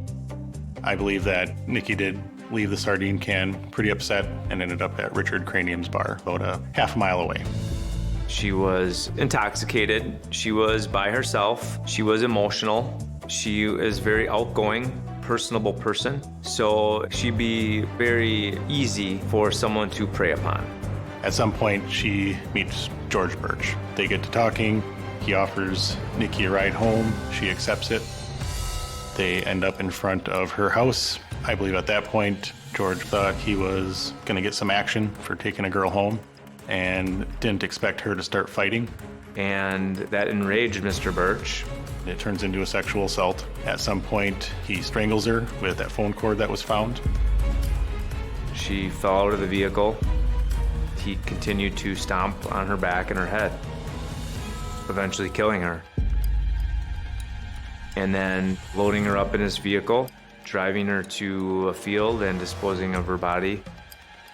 I believe that Nikki did leave the sardine can pretty upset and ended up at Richard Cranium's bar, about a half mile away. She was intoxicated. She was by herself. She was emotional. She is very outgoing, personable person. So she'd be very easy for someone to prey upon. At some point, she meets George Birch. They get to talking. He offers Nikki a ride home. She accepts it. They end up in front of her house. I believe at that point, George thought he was going to get some action for taking a girl home and didn't expect her to start fighting. And that enraged Mr. Birch. It turns into a sexual assault. At some point, he strangles her with that phone cord that was found. She fell out of the vehicle. He continued to stomp on her back and her head, eventually killing her. And then loading her up in his vehicle, driving her to a field and disposing of her body,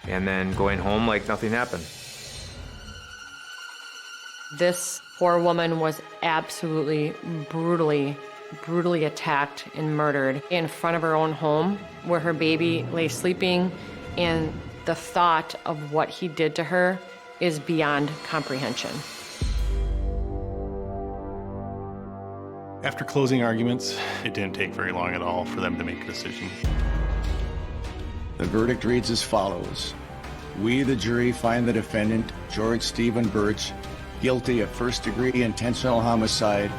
and then going home like nothing happened. This poor woman was absolutely brutally attacked and murdered in front of her own home where her baby lay sleeping, and the thought of what he did to her is beyond comprehension. After closing arguments, it didn't take very long at all for them to make a decision. The verdict reads as follows. We, the jury, find the defendant, George Stephen Birch, guilty of first-degree intentional homicide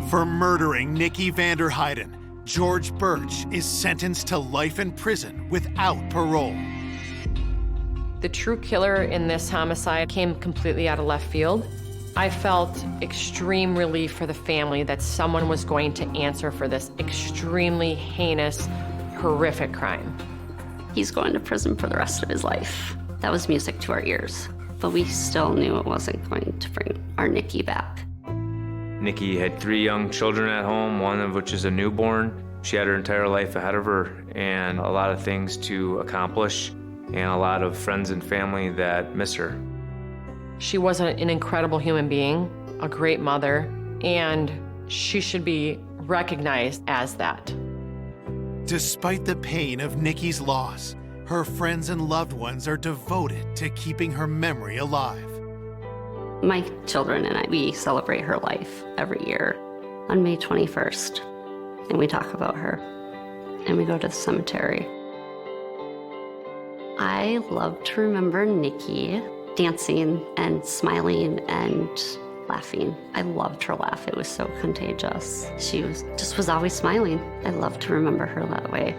For murdering Nikki Vanderheiden, George Birch is sentenced to life in prison without parole. The true killer in this homicide came completely out of left field. I felt extreme relief for the family that someone was going to answer for this extremely heinous, horrific crime. He's going to prison for the rest of his life. That was music to our ears, but we still knew it wasn't going to bring our Nikki back. Nikki had 3 young children at home, one of which is a newborn. She had her entire life ahead of her and a lot of things to accomplish and a lot of friends and family that miss her. She was an incredible human being, a great mother, and she should be recognized as that. Despite the pain of Nikki's loss, her friends and loved ones are devoted to keeping her memory alive. My children and I, we celebrate her life every year on May 21st, and we talk about her, and we go to the cemetery. I love to remember Nikki dancing and smiling and laughing. I loved her laugh. It was so contagious. She was always smiling. I love to remember her that way.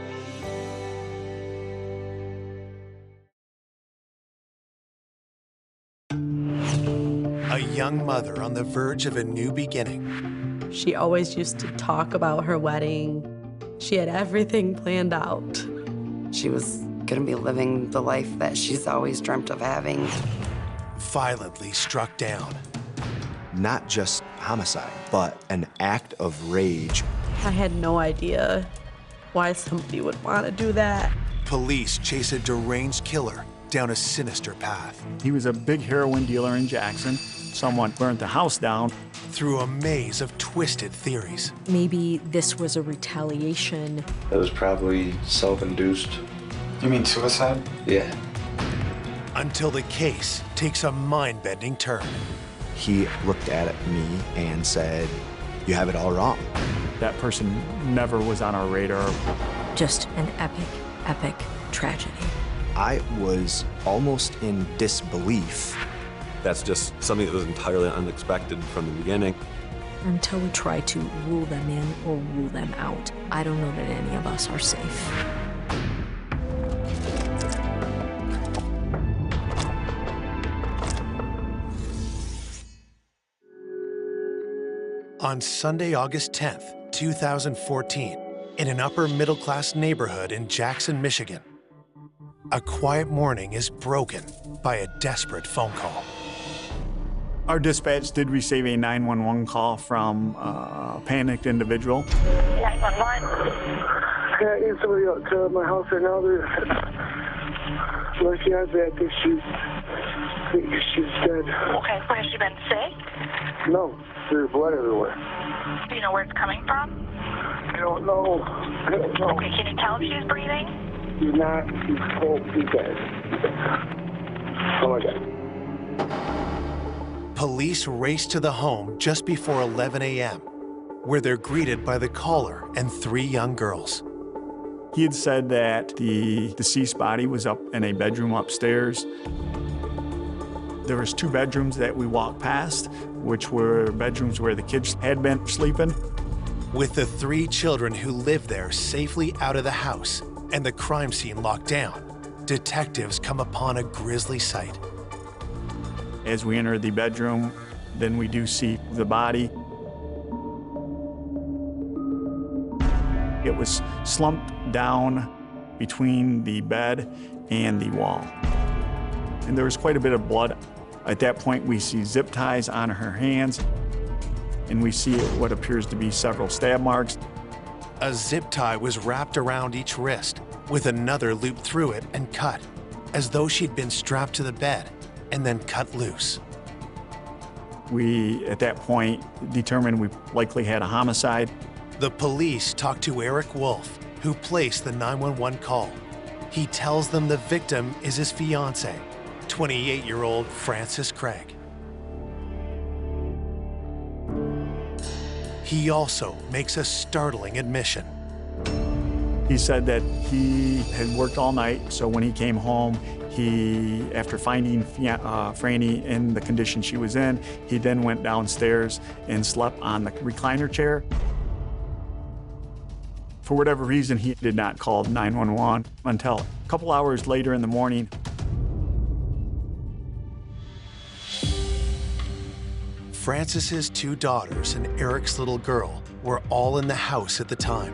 A young mother on the verge of a new beginning. She always used to talk about her wedding. She had everything planned out. She was gonna be living the life that she's always dreamt of having. Violently struck down. Not just homicide, but an act of rage. I had no idea why somebody would want to do that. Police chase a deranged killer down a sinister path. He was a big heroin dealer in Jackson. Someone burnt the house down. Through a maze of twisted theories. Maybe this was a retaliation. It was probably self-induced. You mean suicide? Yeah. Until the case takes a mind-bending turn. He looked at me and said, "You have it all wrong." That person never was on our radar. Just an epic tragedy. I was almost in disbelief. That's just something that was entirely unexpected from the beginning. Until we try to rule them in or rule them out, I don't know that any of us are safe. On Sunday, August 10th, 2014, in an upper-middle-class neighborhood in Jackson, Michigan, a quiet morning is broken by a desperate phone call. Our dispatch did receive a 911 call from a panicked individual. 911. Yeah, I need somebody up to my house right now. My fiance, I think she's dead. Okay, so has she been sick? No, there's blood everywhere. Do you know where it's coming from? I don't know. Okay, can you tell if she's breathing? She's not. She's cold. She's dead. Oh my God. Police race to the home just before 11 a.m., where they're greeted by the caller and 3 young girls. He had said that the deceased body was up in a bedroom upstairs. There was 2 bedrooms that we walked past, which were bedrooms where the kids had been sleeping. With the 3 children who lived there safely out of the house and the crime scene locked down, detectives come upon a grisly sight. As we enter the bedroom, then we do see the body. It was slumped down between the bed and the wall. And there was quite a bit of blood. At that point, we see zip ties on her hands, and we see what appears to be several stab marks. A zip tie was wrapped around each wrist, with another looped through it and cut, as though she'd been strapped to the bed and then cut loose. We, at that point, determined we likely had a homicide. The police talk to Eric Wolf, who placed the 911 call. He tells them the victim is his fiancée, 28-year-old Frances Craig. He also makes a startling admission. He said that he had worked all night, so when he came home, after finding Franny in the condition she was in, he then went downstairs and slept on the recliner chair. For whatever reason, he did not call 911 until a couple hours later in the morning. Frances's 2 daughters and Eric's little girl were all in the house at the time.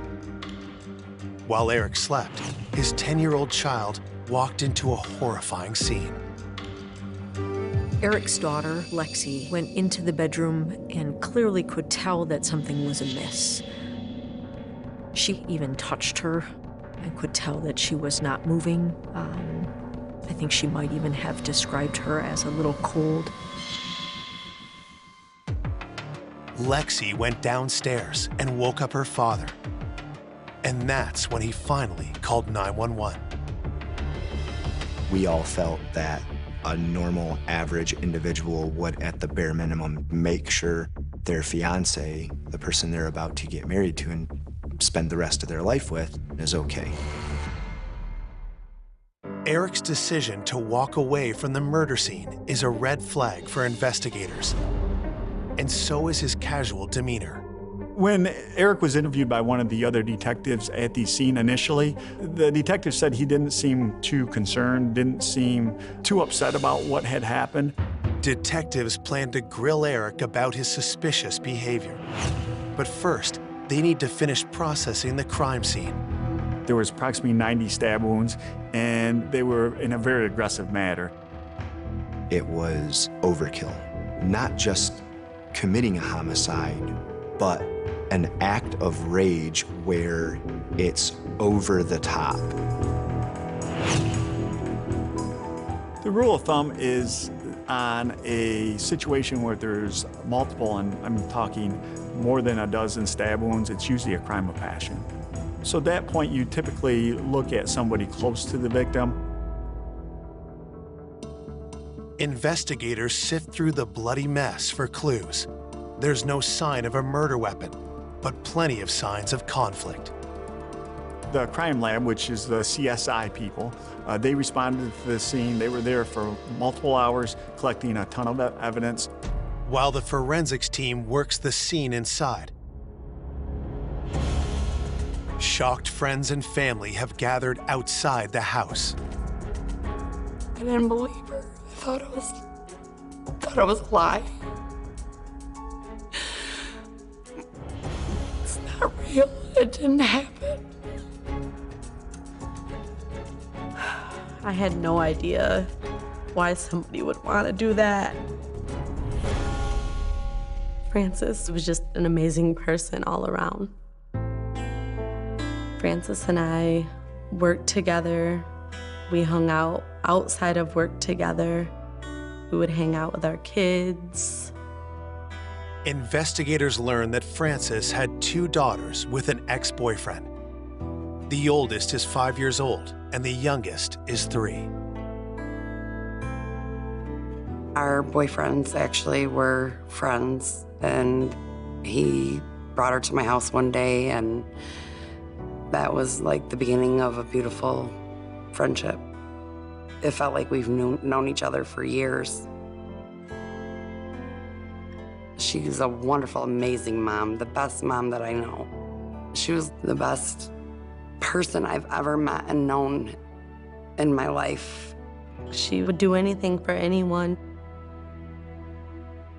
While Eric slept, his 10-year-old child walked into a horrifying scene. Eric's daughter, Lexi, went into the bedroom and clearly could tell that something was amiss. She even touched her and could tell that she was not moving. I think she might even have described her as a little cold. Lexi went downstairs and woke up her father. And that's when he finally called 911. We all felt that a normal, average individual would, at the bare minimum, make sure their fiance, the person they're about to get married to and spend the rest of their life with, is okay. Eric's decision to walk away from the murder scene is a red flag for investigators. And so is his casual demeanor. When Eric was interviewed by one of the other detectives at the scene initially, the detective said he didn't seem too concerned, didn't seem too upset about what had happened. Detectives plan to grill Eric about his suspicious behavior. But first, they need to finish processing the crime scene. There was approximately 90 stab wounds, and they were in a very aggressive manner. It was overkill. Not just committing a homicide, but an act of rage where it's over the top. The rule of thumb is on a situation where there's multiple, and I'm talking more than a dozen stab wounds, it's usually a crime of passion. So at that point, you typically look at somebody close to the victim. Investigators sift through the bloody mess for clues. There's no sign of a murder weapon, but plenty of signs of conflict. The crime lab, which is the CSI people, they responded to the scene. They were there for multiple hours, collecting a ton of evidence. While the forensics team works the scene inside, shocked friends and family have gathered outside the house. I didn't believe her. I thought it was a lie. real. It didn't happen. I had no idea why somebody would want to do that. Francis was just an amazing person all around. Francis and I worked together. We hung out outside of work together. We would hang out with our kids. Investigators learned that Francis had 2 daughters with an ex-boyfriend. The oldest is 5 years old, and the youngest is 3. Our boyfriends actually were friends, and he brought her to my house one day, and that was like the beginning of a beautiful friendship. It felt like we've known each other for years. She's a wonderful, amazing mom, the best mom that I know. She was the best person I've ever met and known in my life. She would do anything for anyone.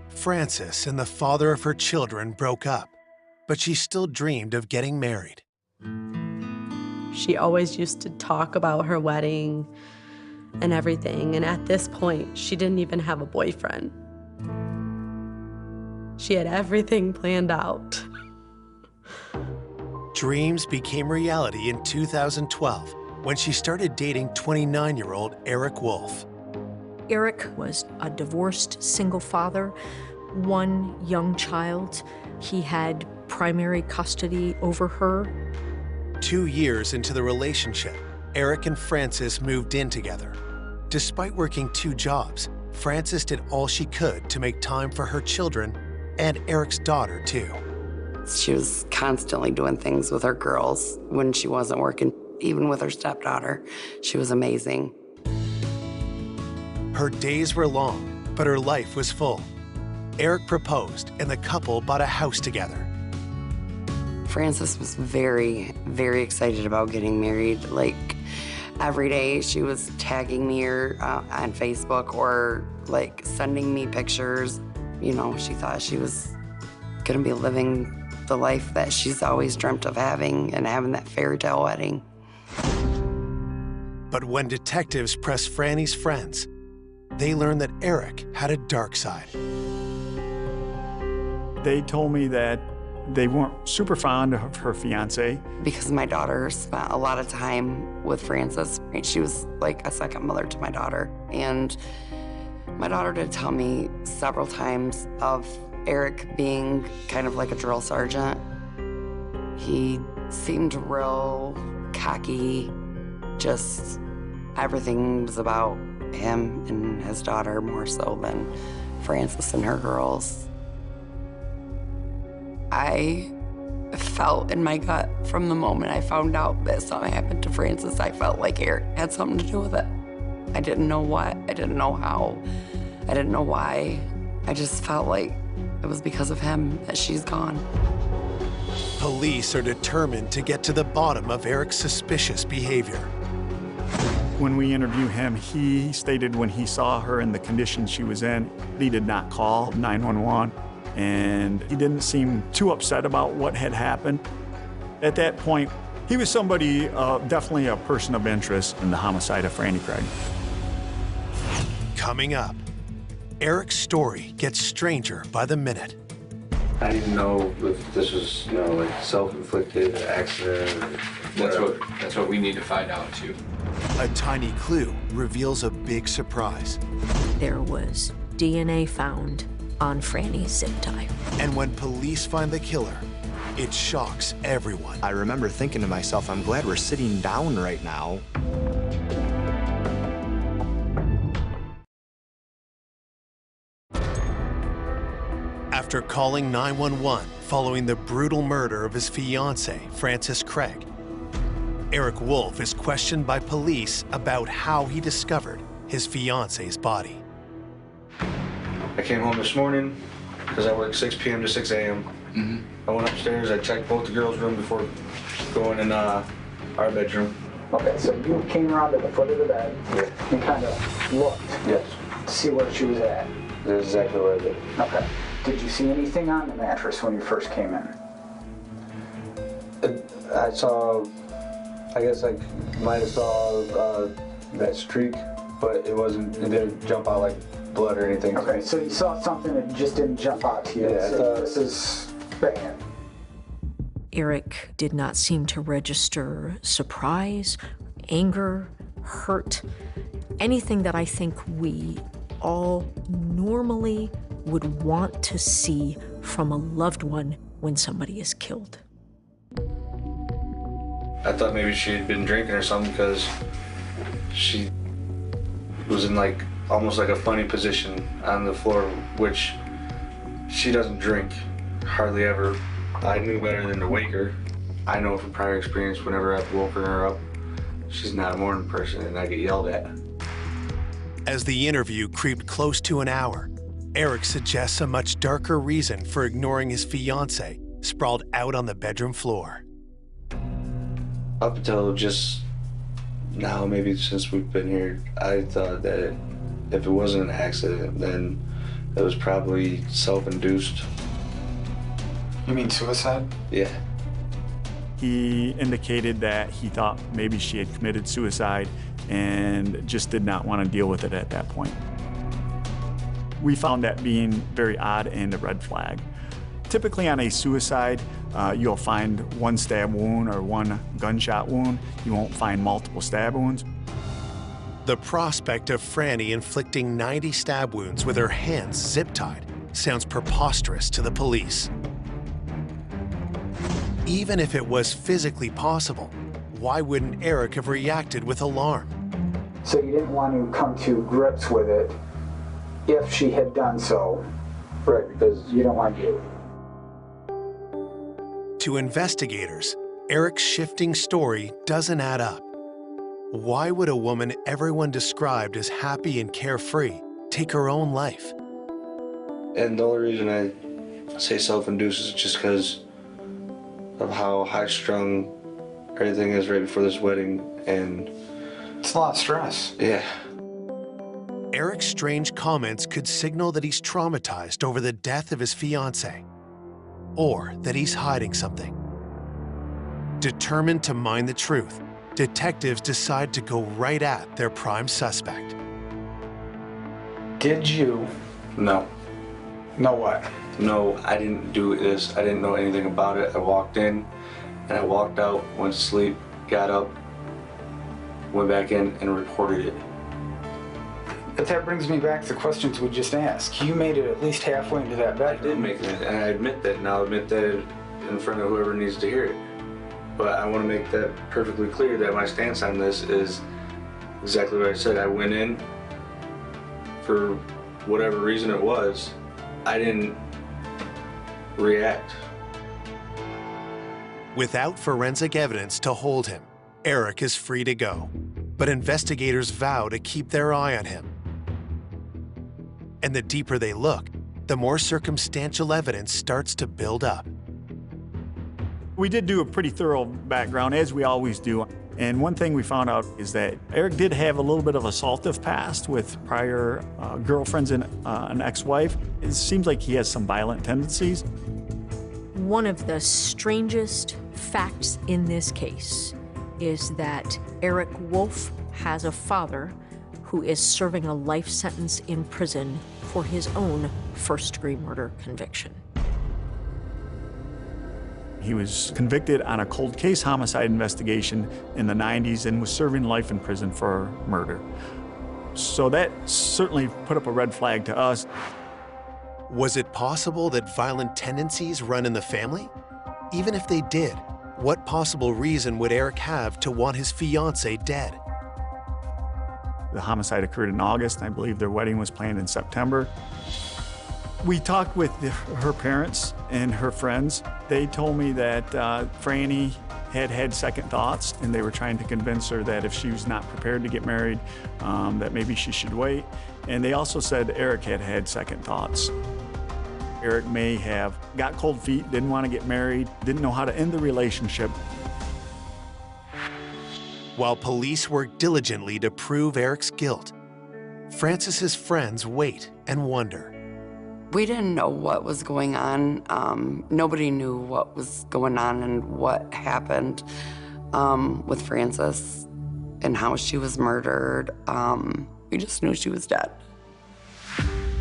Francis and the father of her children broke up, but she still dreamed of getting married. She always used to talk about her wedding and everything, and at this point, she didn't even have a boyfriend. She had everything planned out. Dreams became reality in 2012 when she started dating 29-year-old Eric Wolf. Eric was a divorced single father, 1 young child. He had primary custody over her. 2 years into the relationship, Eric and Francis moved in together. Despite working 2 jobs, Francis did all she could to make time for her children and Eric's daughter, too. She was constantly doing things with her girls when she wasn't working. Even with her stepdaughter, she was amazing. Her days were long, but her life was full. Eric proposed, and the couple bought a house together. Francis was very, very excited about getting married. Like, every day she was tagging me on Facebook or, like, sending me pictures. You know, she thought she was gonna be living the life that she's always dreamt of having and having that fairy tale wedding. But when detectives pressed Franny's friends, they learned that Eric had a dark side. They told me that they weren't super fond of her fiance. Because my daughter spent a lot of time with Francis. She was like a second mother to my daughter. And my daughter did tell me several times of Eric being kind of like a drill sergeant. He seemed real cocky, just everything was about him and his daughter more so than Francis and her girls. I felt in my gut from the moment I found out that something happened to Francis, I felt like Eric had something to do with it. I didn't know what, I didn't know how, I didn't know why. I just felt like it was because of him that she's gone. Police are determined to get to the bottom of Eric's suspicious behavior. When we interviewed him, he stated when he saw her in the condition she was in, he did not call 911, and he didn't seem too upset about what had happened. At that point, he was somebody, definitely a person of interest in the homicide of Franny Craig. Coming up, Eric's story gets stranger by the minute. I didn't know if this was, like self-inflicted accident or whatever. That's what we need to find out too. A tiny clue reveals a big surprise. There was DNA found on Franny's zip tie. And when police find the killer, it shocks everyone. I remember thinking to myself, I'm glad we're sitting down right now. After calling 911 following the brutal murder of his fiancée, Frances Craig, Eric Wolf is questioned by police about how he discovered his fiancée's body. I came home this morning because I work 6 p.m. to 6 a.m. I went upstairs, I checked both the girls' room before going in our bedroom. Okay, so you came around to the foot of the bed and kind of looked to see where she was at. That's exactly what I did. Okay. Did you see anything on the mattress when you first came in? I saw, I guess I might have saw that streak, but it didn't jump out like blood or anything. Okay, so you saw something that just didn't jump out to you. Yeah, So this is bad. Eric did not seem to register surprise, anger, hurt, anything that I think we all normally would want to see from a loved one when somebody is killed. I thought maybe she had been drinking or something because she was in like almost like a funny position on the floor, which she doesn't drink hardly ever. I knew better than to wake her. I know from prior experience whenever I've woken her up, she's not a morning person and I get yelled at. As the interview creeped close to an hour, Eric suggests a much darker reason for ignoring his fiancée sprawled out on the bedroom floor. Up until just now, maybe since we've been here, I thought that if it wasn't an accident, then it was probably self-induced. You mean suicide? Yeah. He indicated that he thought maybe she had committed suicide and just did not want to deal with it at that point. We found that being very odd and a red flag. Typically on a suicide, you'll find one stab wound or one gunshot wound. You won't find multiple stab wounds. The prospect of Franny inflicting 90 stab wounds with her hands zip-tied sounds preposterous to the police. Even if it was physically possible, why wouldn't Eric have reacted with alarm? So you didn't want to come to grips with it if she had done so. Right, because you don't want to do it. To investigators, Eric's shifting story doesn't add up. Why would a woman everyone described as happy and carefree take her own life? And the only reason I say self-induced is just because of how high-strung everything is right before this wedding, and it's a lot of stress. Yeah. Eric's strange comments could signal that he's traumatized over the death of his fiancée, or that he's hiding something. Determined to mine the truth, detectives decide to go right at their prime suspect. Did you? No. Know what? No, I didn't do this. I didn't know anything about it. I walked in and I walked out, went to sleep, got up, went back in and reported it. But that brings me back to the questions we just asked. You made it at least halfway into that bedroom. I did make it, and I admit that, and I'll admit that in front of whoever needs to hear it. But I want to make that perfectly clear that my stance on this is exactly what I said. I went in for whatever reason it was. I didn't react. Without forensic evidence to hold him, Eric is free to go. But investigators vow to keep their eye on him. And the deeper they look, the more circumstantial evidence starts to build up. We did do a pretty thorough background, as we always do. And one thing we found out is that Eric did have a little bit of assaultive past with prior girlfriends and an ex-wife. It seems like he has some violent tendencies. One of the strangest facts in this case is that Eric Wolf has a father who is serving a life sentence in prison for his own first-degree murder conviction. He was convicted on a cold case homicide investigation in the 90s and was serving life in prison for murder. So that certainly put up a red flag to us. Was it possible that violent tendencies run in the family? Even if they did, what possible reason would Eric have to want his fiancée dead? The homicide occurred in August, and I believe their wedding was planned in September. We talked with her parents and her friends. They told me that Franny had second thoughts, and they were trying to convince her that if she was not prepared to get married, that maybe she should wait. And they also said Eric had second thoughts. Eric may have got cold feet, didn't want to get married, didn't know how to end the relationship. While police work diligently to prove Eric's guilt, Francis's friends wait and wonder. We didn't know what was going on. Nobody knew what was going on and what happened with Frances and how she was murdered. We just knew she was dead.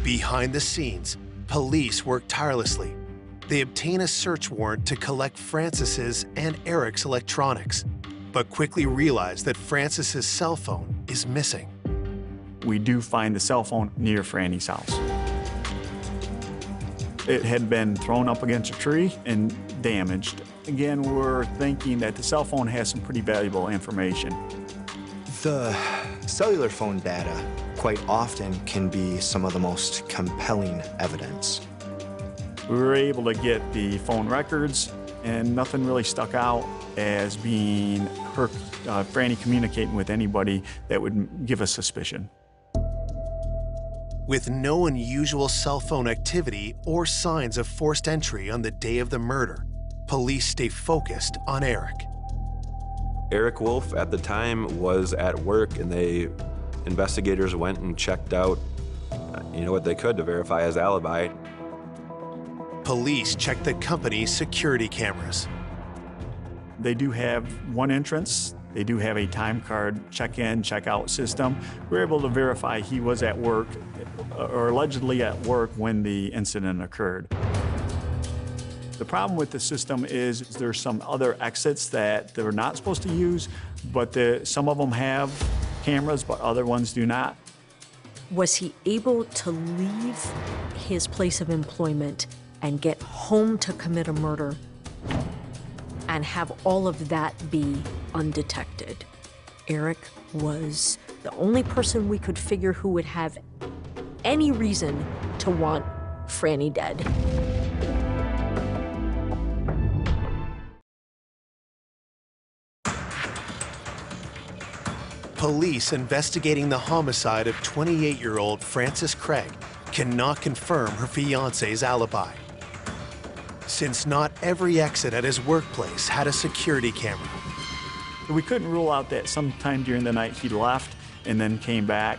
Behind the scenes, police work tirelessly. They obtain a search warrant to collect Frances's and Eric's electronics, but quickly realize that Frances's cell phone is missing. We do find the cell phone near Franny's house. It had been thrown up against a tree and damaged. Again, we're thinking that the cell phone has some pretty valuable information. The cellular phone data quite often can be some of the most compelling evidence. We were able to get the phone records, and nothing really stuck out as being her, Franny communicating with anybody that would give us suspicion. With no unusual cell phone activity or signs of forced entry on the day of the murder, police stay focused on Eric. Eric Wolf at the time was at work, and investigators went and checked out, what they could to verify his alibi. Police checked the company's security cameras. They do have one entrance. They do have a time card check-in, check-out system. We're able to verify he was at work, or allegedly at work, when the incident occurred. The problem with the system is there's some other exits that they're not supposed to use, but some of them have cameras, but other ones do not. Was he able to leave his place of employment and get home to commit a murder and have all of that be undetected? Eric was the only person we could figure who would have any reason to want Franny dead. Police investigating the homicide of 28-year-old Frances Craig cannot confirm her fiancé's alibi. Since not every exit at his workplace had a security camera. We couldn't rule out that sometime during the night he left and then came back.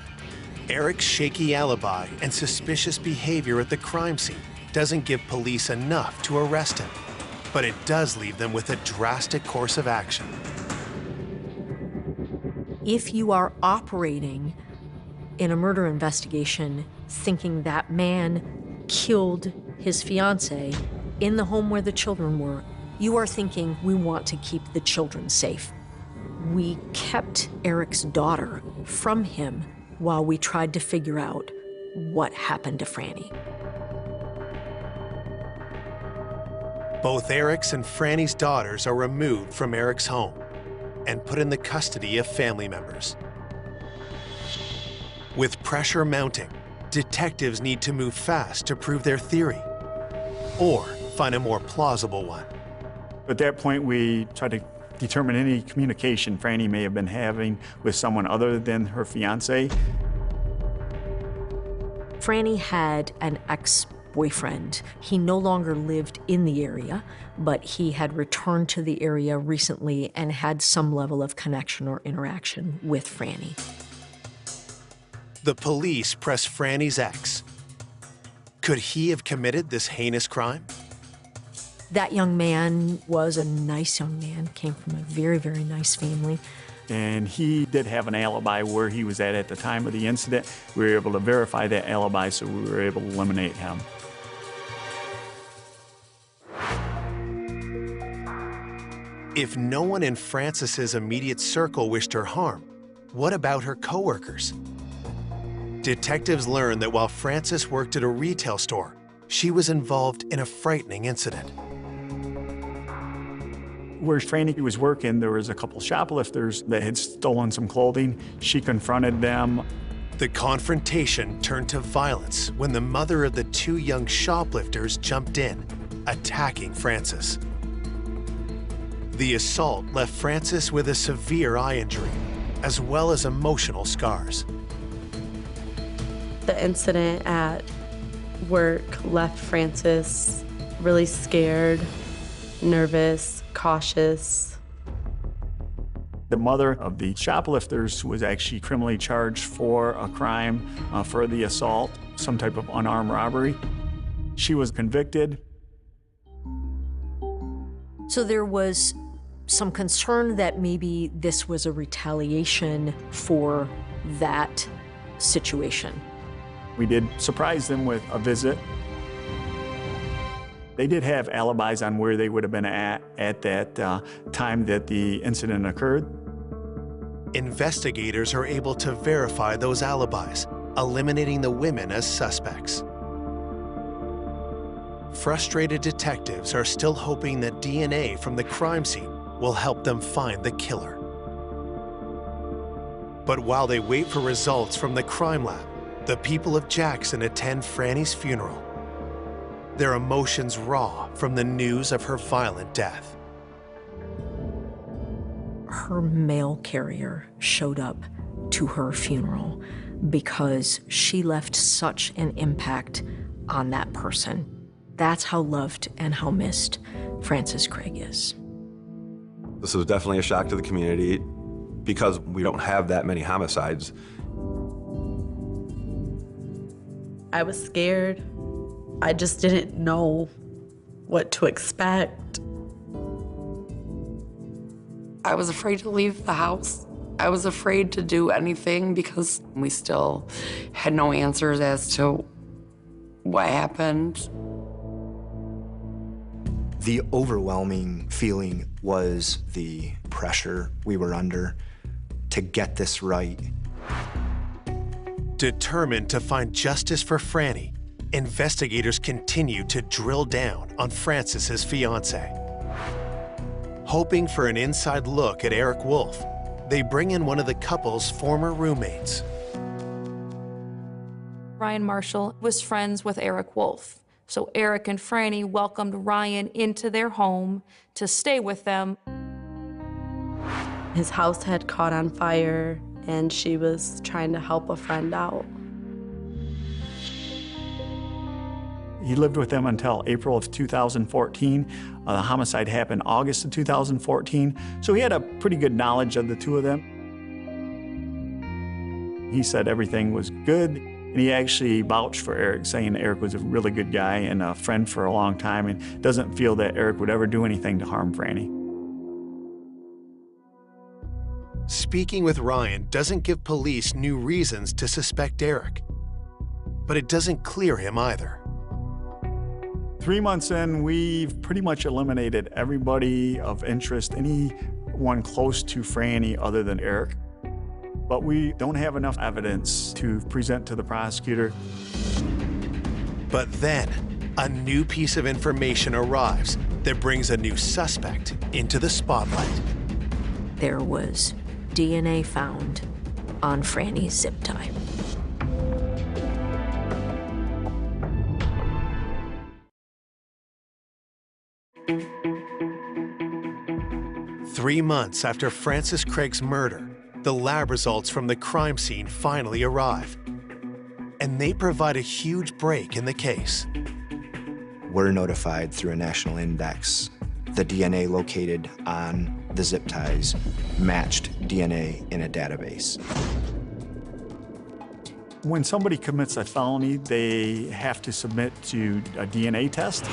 Eric's shaky alibi and suspicious behavior at the crime scene doesn't give police enough to arrest him, but it does leave them with a drastic course of action. If you are operating in a murder investigation thinking that man killed his fiancée in the home where the children were, you are thinking, we want to keep the children safe. We kept Eric's daughter from him while we tried to figure out what happened to Franny. Both Eric's and Franny's daughters are removed from Eric's home and put in the custody of family members. With pressure mounting, detectives need to move fast to prove their theory, or find a more plausible one. At that point, we tried to determine any communication Franny may have been having with someone other than her fiancé. Franny had an ex-boyfriend. He no longer lived in the area, but he had returned to the area recently and had some level of connection or interaction with Franny. The police press Franny's ex. Could he have committed this heinous crime? That young man was a nice young man, came from a very, very nice family. And he did have an alibi where he was at the time of the incident. We were able to verify that alibi, so we were able to eliminate him. If no one in Frances's immediate circle wished her harm, what about her coworkers? Detectives learned that while Frances worked at a retail store, she was involved in a frightening incident. Where Franny was working, there was a couple shoplifters that had stolen some clothing. She confronted them. The confrontation turned to violence when the mother of the two young shoplifters jumped in, attacking Frances. The assault left Frances with a severe eye injury, as well as emotional scars. The incident at work left Frances really scared, nervous, cautious. The mother of the shoplifters was actually criminally charged for a crime for the assault, some type of unarmed robbery. She was convicted. So there was some concern that maybe this was a retaliation for that situation. We did surprise them with a visit. They did have alibis on where they would have been at that time that the incident occurred. Investigators are able to verify those alibis, eliminating the women as suspects. Frustrated detectives are still hoping that DNA from the crime scene will help them find the killer. But while they wait for results from the crime lab, the people of Jackson attend Franny's funeral, their emotions raw from the news of her violent death. Her mail carrier showed up to her funeral because she left such an impact on that person. That's how loved and how missed Frances Craig is. This was definitely a shock to the community because we don't have that many homicides. I was scared. I just didn't know what to expect. I was afraid to leave the house. I was afraid to do anything because we still had no answers as to what happened. The overwhelming feeling was the pressure we were under to get this right. Determined to find justice for Franny, investigators continue to drill down on Frances's fiance. Hoping for an inside look at Eric Wolf, they bring in one of the couple's former roommates. Ryan Marshall was friends with Eric Wolf. So Eric and Franny welcomed Ryan into their home to stay with them. His house had caught on fire and she was trying to help a friend out. He lived with them until April of 2014. The homicide happened August of 2014, so he had a pretty good knowledge of the two of them. He said everything was good, and he actually vouched for Eric, saying Eric was a really good guy and a friend for a long time and doesn't feel that Eric would ever do anything to harm Franny. Speaking with Ryan doesn't give police new reasons to suspect Eric, but it doesn't clear him either. 3 months in, we've pretty much eliminated everybody of interest, anyone close to Franny other than Eric. But we don't have enough evidence to present to the prosecutor. But then, a new piece of information arrives that brings a new suspect into the spotlight. There was DNA found on Franny's zip tie. Three months after Frances Craig's murder, the lab results from the crime scene finally arrive, and they provide a huge break in the case. We're notified through a national index. The DNA located on the zip ties matched DNA in a database. When somebody commits a felony, they have to submit to a DNA test.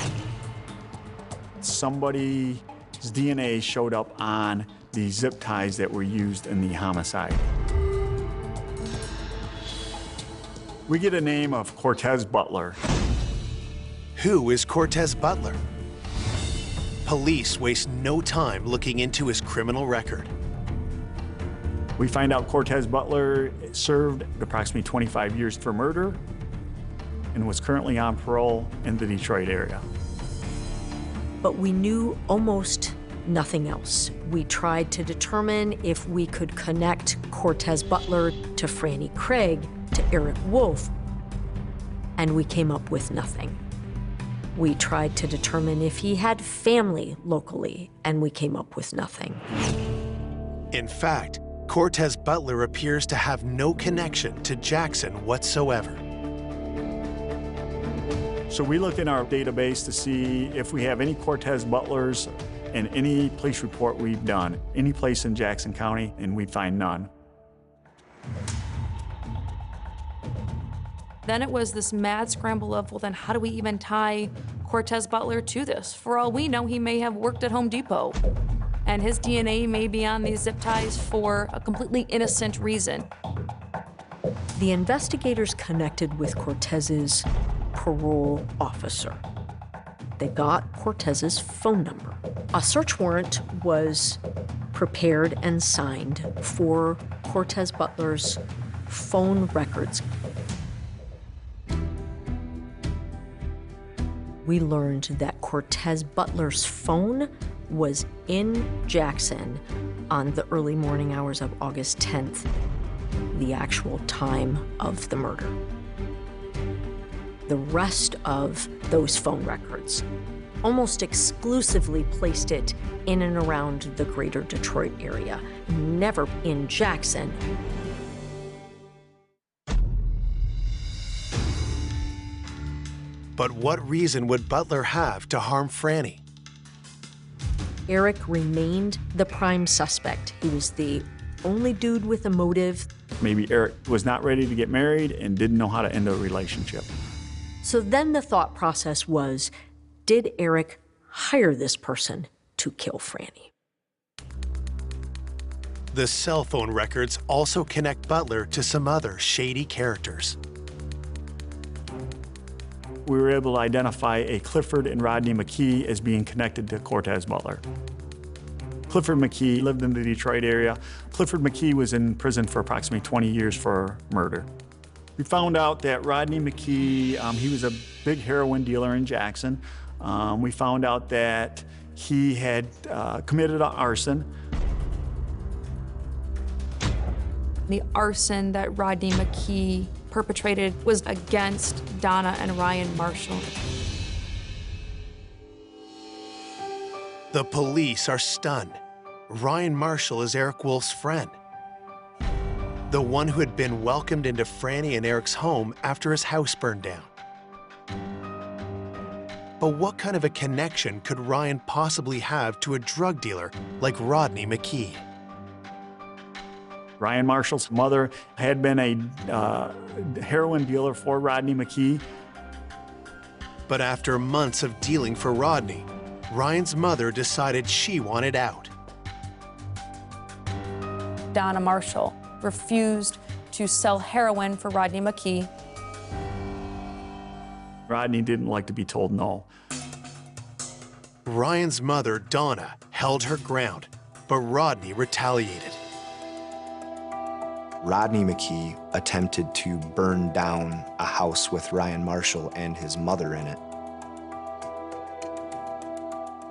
Somebody's DNA showed up on the zip ties that were used in the homicide. We get a name of Cortez Butler. Who is Cortez Butler? Police waste no time looking into his criminal record. We find out Cortez Butler served approximately 25 years for murder and was currently on parole in the Detroit area. But we knew almost nothing else. We tried to determine if we could connect Cortez Butler to Franny Craig, to Eric Wolf, and we came up with nothing. We tried to determine if he had family locally, and we came up with nothing. In fact, Cortez Butler appears to have no connection to Jackson whatsoever. So we look in our database to see if we have any Cortez Butlers in any police report we've done, any place in Jackson County, and we find none. Then it was this mad scramble of, well, then how do we even tie Cortez Butler to this? For all we know, he may have worked at Home Depot, and his DNA may be on these zip ties for a completely innocent reason. The investigators connected with Cortez's parole officer. They got Cortez's phone number. A search warrant was prepared and signed for Cortez Butler's phone records. We learned that Cortez Butler's phone was in Jackson on the early morning hours of August 10th, the actual time of the murder. The rest of those phone records almost exclusively placed it in and around the greater Detroit area, never in Jackson. But what reason would Butler have to harm Franny? Eric remained the prime suspect. He was the only dude with a motive. Maybe Eric was not ready to get married and didn't know how to end a relationship. So then the thought process was, did Eric hire this person to kill Franny? The cell phone records also connect Butler to some other shady characters. We were able to identify a Clifford and Rodney McKee as being connected to Cortez Butler. Clifford McKee lived in the Detroit area. Clifford McKee was in prison for approximately 20 years for murder. We found out that Rodney McKee, he was a big heroin dealer in Jackson. We found out that he had committed arson. The arson that Rodney McKee perpetrated was against Donna and Ryan Marshall. The police are stunned. Ryan Marshall is Eric Wolf's friend, the one who had been welcomed into Franny and Eric's home after his house burned down. But what kind of a connection could Ryan possibly have to a drug dealer like Rodney McKee? Ryan Marshall's mother had been a heroin dealer for Rodney McKee. But after months of dealing for Rodney, Ryan's mother decided she wanted out. Donna Marshall refused to sell heroin for Rodney McKee. Rodney didn't like to be told no. Ryan's mother, Donna, held her ground, but Rodney retaliated. Rodney McKee attempted to burn down a house with Ryan Marshall and his mother in it.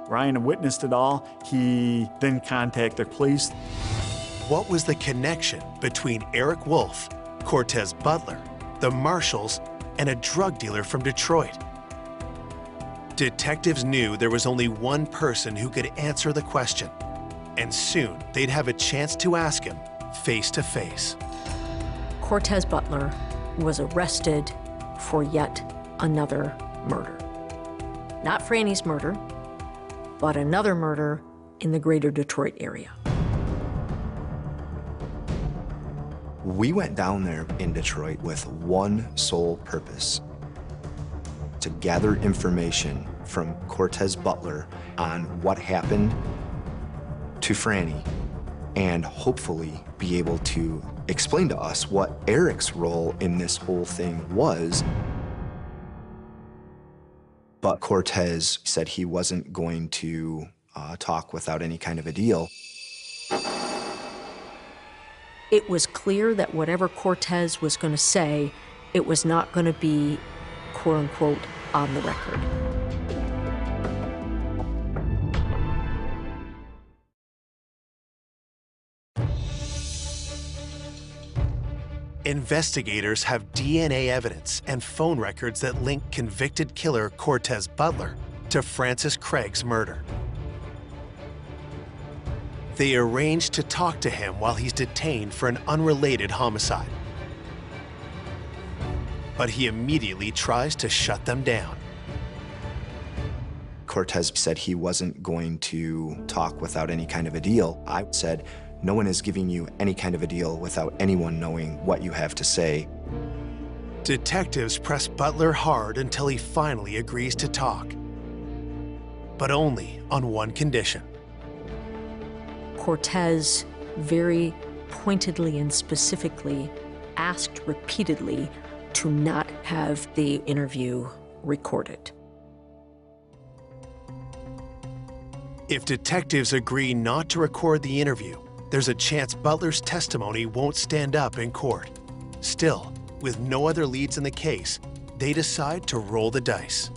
Ryan witnessed it all. He then contacted the police. What was the connection between Eric Wolf, Cortez Butler, the Marshalls, and a drug dealer from Detroit? Detectives knew there was only one person who could answer the question, and soon they'd have a chance to ask him face to face. Cortez Butler was arrested for yet another murder. Not Franny's murder, but another murder in the greater Detroit area. We went down there in Detroit with one sole purpose: to gather information from Cortez Butler on what happened to Franny and hopefully be able to explain to us what Eric's role in this whole thing was. But Cortez said he wasn't going to talk without any kind of a deal. It was clear that whatever Cortez was going to say, it was not going to be, quote unquote, on the record. Investigators have DNA evidence and phone records that link convicted killer Cortez Butler to Francis Craig's murder. They arrange to talk to him while he's detained for an unrelated homicide. But he immediately tries to shut them down. Cortez said he wasn't going to talk without any kind of a deal. I said, no one is giving you any kind of a deal without anyone knowing what you have to say. Detectives press Butler hard until he finally agrees to talk. But only on one condition. Cortez very pointedly and specifically asked repeatedly to not have the interview recorded. If detectives agree not to record the interview, there's a chance Butler's testimony won't stand up in court. Still, with no other leads in the case, they decide to roll the dice.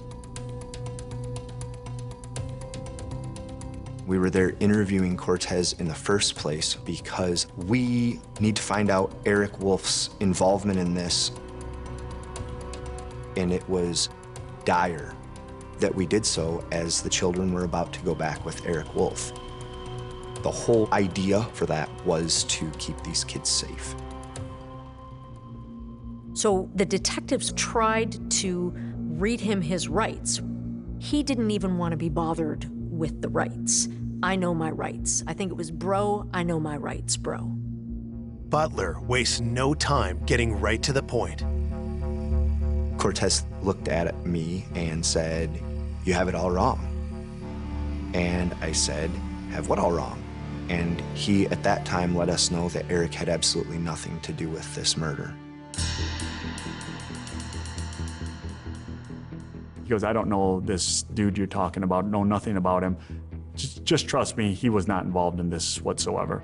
We were there interviewing Cortez in the first place because we need to find out Eric Wolf's involvement in this. And it was dire that we did so as the children were about to go back with Eric Wolf. The whole idea for that was to keep these kids safe. So the detectives tried to read him his rights. He didn't even want to be bothered with the rights. I know my rights. I think it was, bro, I know my rights, bro. Butler wastes no time getting right to the point. Cortez looked at me and said, "You have it all wrong." And I said, "Have what all wrong?" And he, at that time, let us know that Eric had absolutely nothing to do with this murder. He goes, "I don't know this dude you're talking about, know nothing about him. Just trust me, he was not involved in this whatsoever."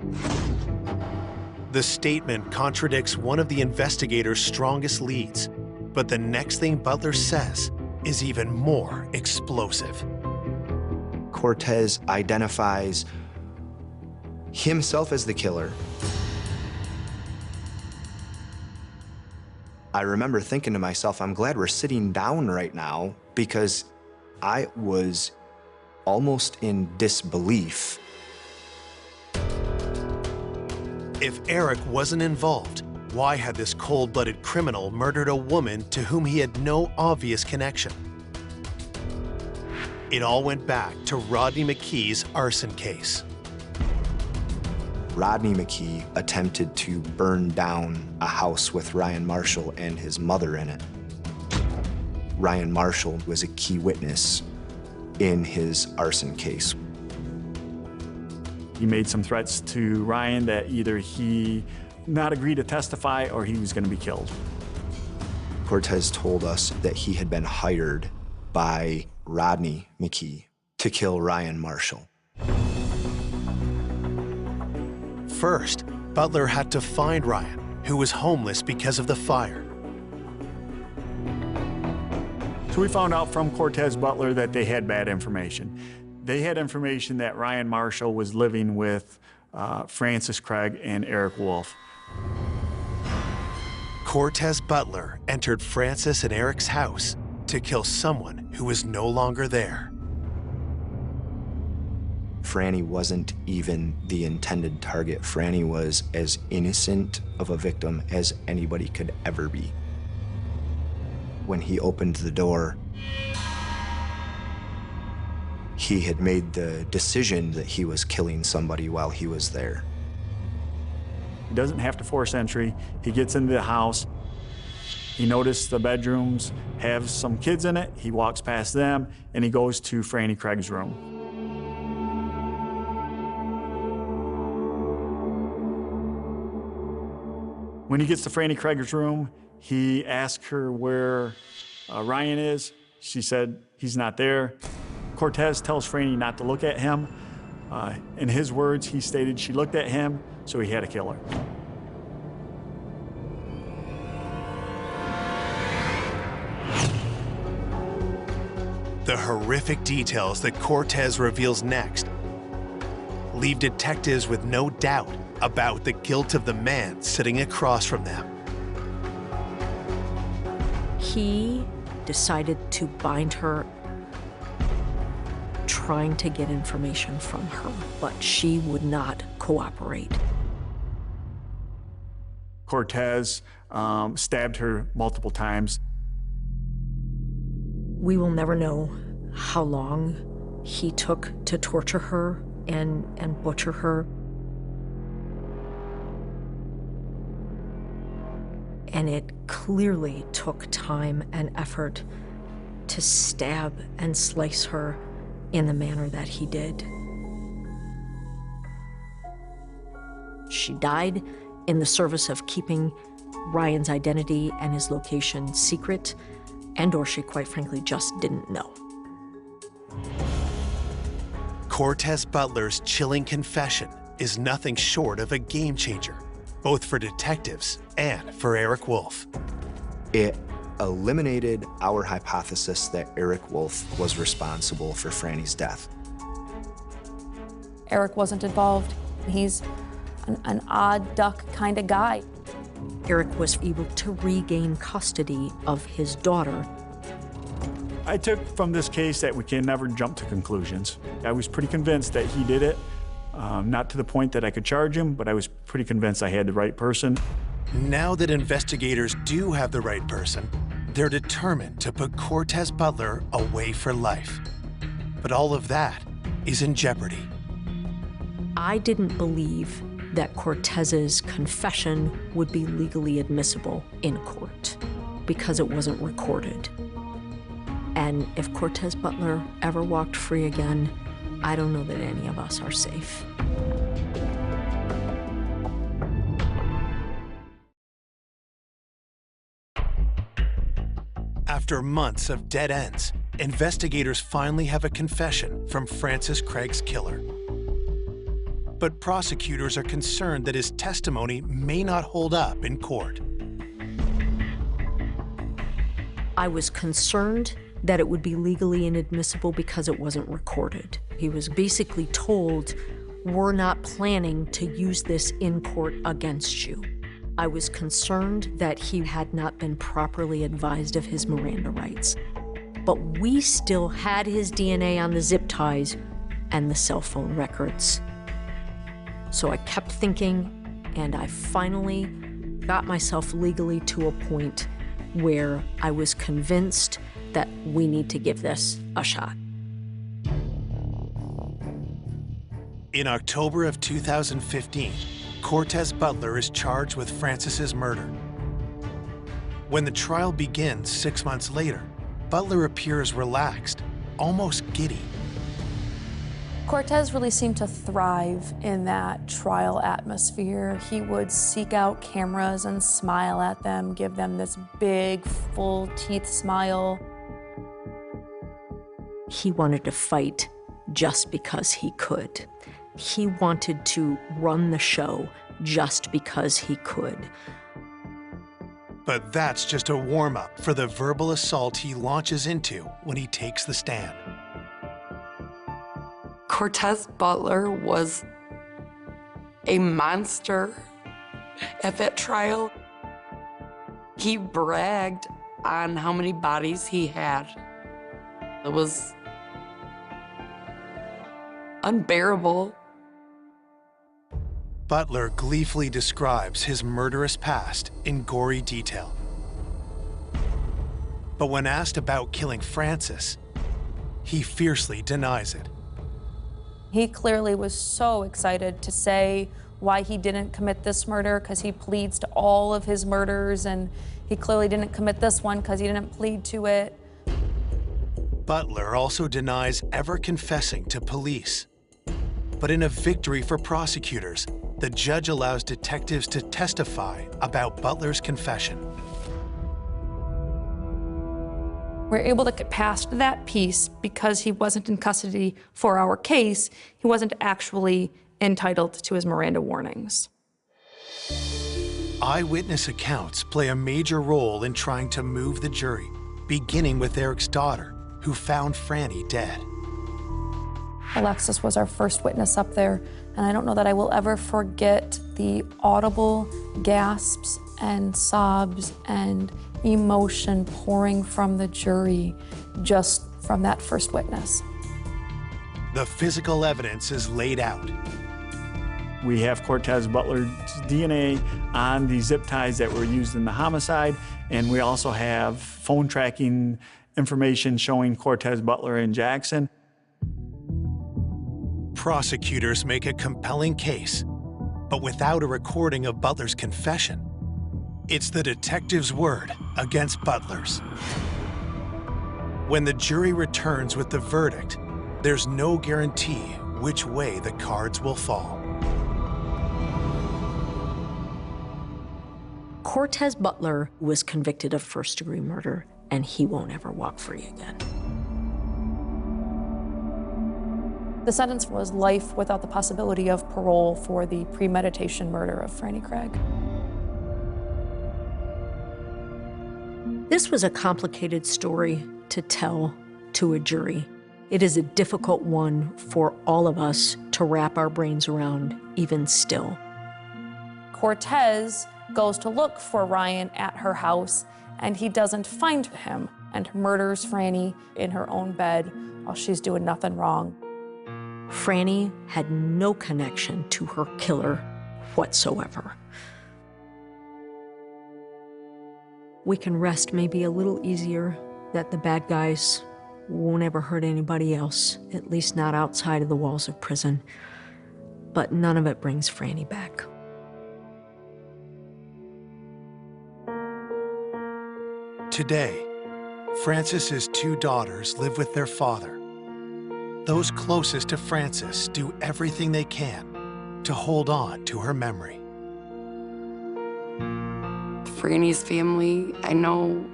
The statement contradicts one of the investigators' strongest leads, but the next thing Butler says is even more explosive. Cortez identifies himself as the killer. I remember thinking to myself, I'm glad we're sitting down right now, because I was almost in disbelief. If Eric wasn't involved, why had this cold-blooded criminal murdered a woman to whom he had no obvious connection? It all went back to Rodney McKee's arson case. Rodney McKee attempted to burn down a house with Ryan Marshall and his mother in it. Ryan Marshall was a key witness in his arson case. He made some threats to Ryan that either he not agree to testify or he was going to be killed. Cortez told us that he had been hired by Rodney McKee to kill Ryan Marshall. First, Butler had to find Ryan, who was homeless because of the fire. So we found out from Cortez Butler that they had bad information. They had information that Ryan Marshall was living with Francis Craig and Eric Wolf. Cortez Butler entered Francis and Eric's house to kill someone who was no longer there. Franny wasn't even the intended target. Franny was as innocent of a victim as anybody could ever be. When he opened the door, he had made the decision that he was killing somebody while he was there. He doesn't have to force entry. He gets into the house. He noticed the bedrooms have some kids in it. He walks past them, and he goes to Franny Craig's room. When he gets to Franny Craig's room, he asks her where Ryan is. She said he's not there. Cortez tells Franny not to look at him. In his words, he stated she looked at him, so he had to kill her. The horrific details that Cortez reveals next leave detectives with no doubt about the guilt of the man sitting across from them. He decided to bind her, trying to get information from her, but she would not cooperate. Cortez stabbed her multiple times. We will never know how long he took to torture her and butcher her. And it clearly took time and effort to stab and slice her in the manner that he did. She died in the service of keeping Ryan's identity and his location secret, and/or she quite frankly just didn't know. Cortez Butler's chilling confession is nothing short of a game changer, both for detectives and for Eric Wolf. It eliminated our hypothesis that Eric Wolf was responsible for Franny's death. Eric wasn't involved. He's an odd duck kind of guy. Eric was able to regain custody of his daughter. I took from this case that we can never jump to conclusions. I was pretty convinced that he did it, not to the point that I could charge him, but I was pretty convinced I had the right person. Now that investigators do have the right person, they're determined to put Cortez Butler away for life. But all of that is in jeopardy. I didn't believe that Cortez's confession would be legally admissible in court because it wasn't recorded. And if Cortez Butler ever walked free again, I don't know that any of us are safe. After months of dead ends, investigators finally have a confession from Francis Craig's killer. But prosecutors are concerned that his testimony may not hold up in court. I was concerned that it would be legally inadmissible because it wasn't recorded. He was basically told, we're not planning to use this in court against you. I was concerned that he had not been properly advised of his Miranda rights. But we still had his DNA on the zip ties and the cell phone records. So I kept thinking, and I finally got myself legally to a point where I was convinced that we need to give this a shot. In October of 2015, Cortez Butler is charged with Francis's murder. When the trial begins 6 months later, Butler appears relaxed, almost giddy. Cortez really seemed to thrive in that trial atmosphere. He would seek out cameras and smile at them, give them this big, full teeth smile. He wanted to fight just because he could. He wanted to run the show just because he could. But that's just a warm-up for the verbal assault he launches into when he takes the stand. Cortez Butler was a monster at that trial. He bragged on how many bodies he had. It was unbearable. Butler gleefully describes his murderous past in gory detail. But when asked about killing Francis, he fiercely denies it. He clearly was so excited to say why he didn't commit this murder, because he pleads to all of his murders, and he clearly didn't commit this one because he didn't plead to it. Butler also denies ever confessing to police. But in a victory for prosecutors, the judge allows detectives to testify about Butler's confession. We're able to get past that piece because he wasn't in custody for our case. He wasn't actually entitled to his Miranda warnings. Eyewitness accounts play a major role in trying to move the jury, beginning with Eric's daughter, who found Franny dead. Alexis was our first witness up there, and I don't know that I will ever forget the audible gasps and sobs and emotion pouring from the jury just from that first witness. The physical evidence is laid out. We have Cortez Butler's DNA on the zip ties that were used in the homicide, and we also have phone tracking information showing Cortez Butler and Jackson. Prosecutors make a compelling case, but without a recording of Butler's confession, It's the detective's word against Butler's. When the jury returns with the verdict, there's no guarantee which way the cards will fall. Cortez Butler was convicted of first-degree murder, and he won't ever walk free again. The sentence was life without the possibility of parole for the premeditation murder of Franny Craig. This was a complicated story to tell to a jury. It is a difficult one for all of us to wrap our brains around, even still. Cortez goes to look for Ryan at her house, and he doesn't find him, and murders Franny in her own bed while she's doing nothing wrong. Franny had no connection to her killer whatsoever. We can rest maybe a little easier that the bad guys won't ever hurt anybody else, at least not outside of the walls of prison. But none of it brings Franny back. Today, Francis's two daughters live with their father. Those closest to Francis do everything they can to hold on to her memory. Franny's family, I know,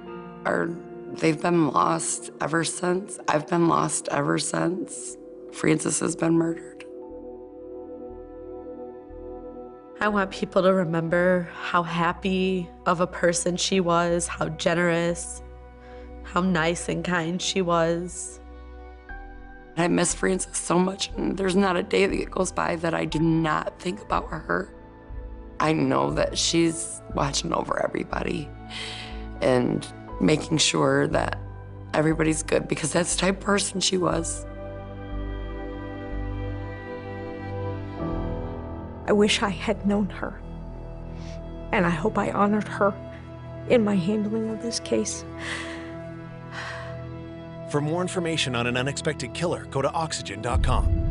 they've been lost ever since. I've been lost ever since Francis has been murdered. I want people to remember how happy of a person she was, how generous, how nice and kind she was. I miss Francis so much, and there's not a day that goes by that I do not think about her. I know that she's watching over everybody and making sure that everybody's good, because that's the type of person she was. I wish I had known her, and I hope I honored her in my handling of this case. For more information on an unexpected killer, go to oxygen.com.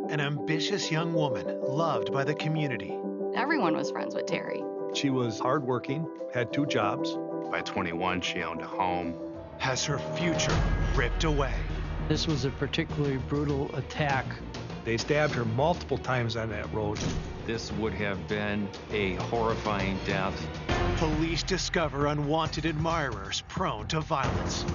An ambitious young woman loved by the community. Everyone was friends with Terry. She was hardworking, had 2 jobs. By 21, she owned a home. Has her future ripped away. This was a particularly brutal attack. They stabbed her multiple times on that road. This would have been a horrifying death. Police discover unwanted admirers prone to violence.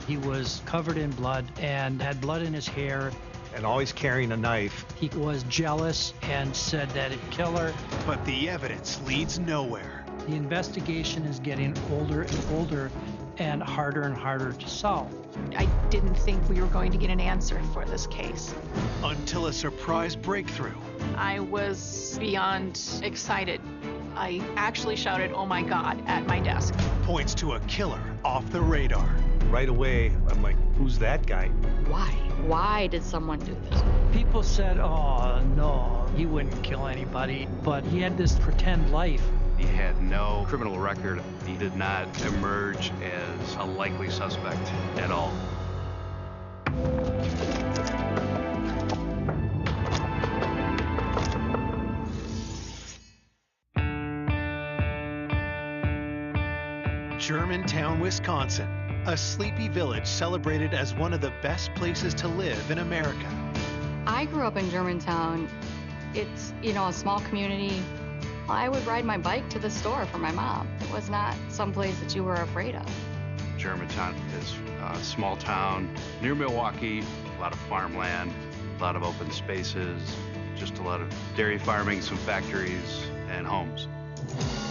He was covered in blood and had blood in his hair. And always carrying a knife. He was jealous and said that he'd kill her. But the evidence leads nowhere. The investigation is getting older and older and harder to solve. I didn't think we were going to get an answer for this case. Until a surprise breakthrough. I was beyond excited. I actually shouted, "Oh my God," at my desk. Points to a killer off the radar. Right away, I'm like, who's that guy? Why? Why did someone do this? People said, oh, no, he wouldn't kill anybody, but he had this pretend life. He had no criminal record. He did not emerge as a likely suspect at all. Germantown, Wisconsin. A sleepy village celebrated as one of the best places to live in America. I grew up in Germantown. It's, a small community. I would ride my bike to the store for my mom. It was not someplace that you were afraid of. Germantown is a small town near Milwaukee, a lot of farmland, a lot of open spaces, just a lot of dairy farming, some factories, and homes.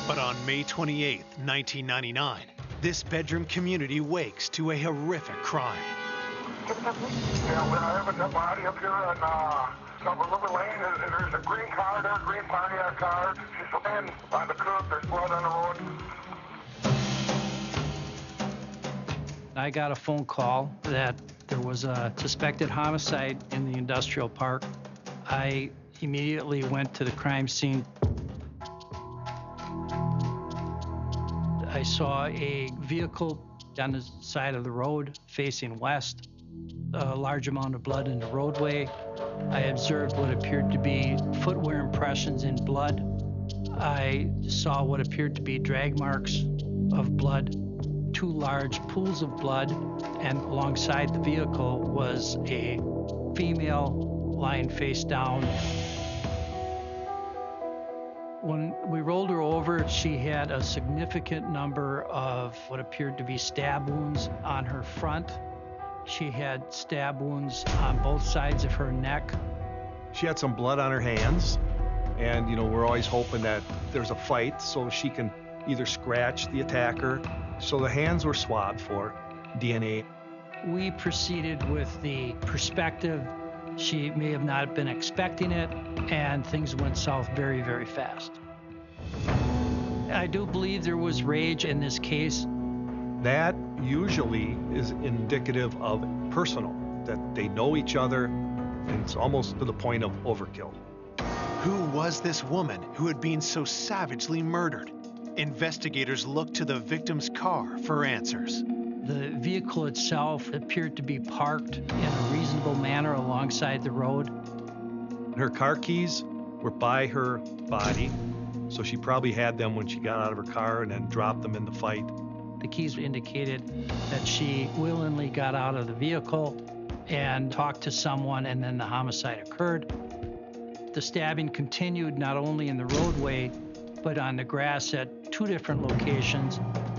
But on May 28, 1999, this bedroom community wakes to a horrific crime. Yeah, we have a body up here on River Lane. There's a green car there, green Pontiac car. She's laying by the cook. There's blood on the road. I got a phone call that there was a suspected homicide in the industrial park. I immediately went to the crime scene. I saw a vehicle on the side of the road facing west, a large amount of blood in the roadway. I observed what appeared to be footwear impressions in blood. I saw what appeared to be drag marks of blood, 2 large pools of blood, and alongside the vehicle was a female lying face down. When we rolled her over, she had a significant number of what appeared to be stab wounds on her front. She had stab wounds on both sides of her neck. She had some blood on her hands, and we're always hoping that there's a fight so she can either scratch the attacker. So the hands were swabbed for DNA. We proceeded with the perspective she may have not been expecting it, and things went south very, very fast. I do believe there was rage in this case. That usually is indicative of personal, that they know each other, and it's almost to the point of overkill. Who was this woman who had been so savagely murdered? Investigators looked to the victim's car for answers. The vehicle itself appeared to be parked in a reasonable manner alongside the road. Her car keys were by her body, so she probably had them when she got out of her car and then dropped them in the fight. The keys indicated that she willingly got out of the vehicle and talked to someone, and then the homicide occurred. The stabbing continued not only in the roadway, but on the grass at 2 different locations.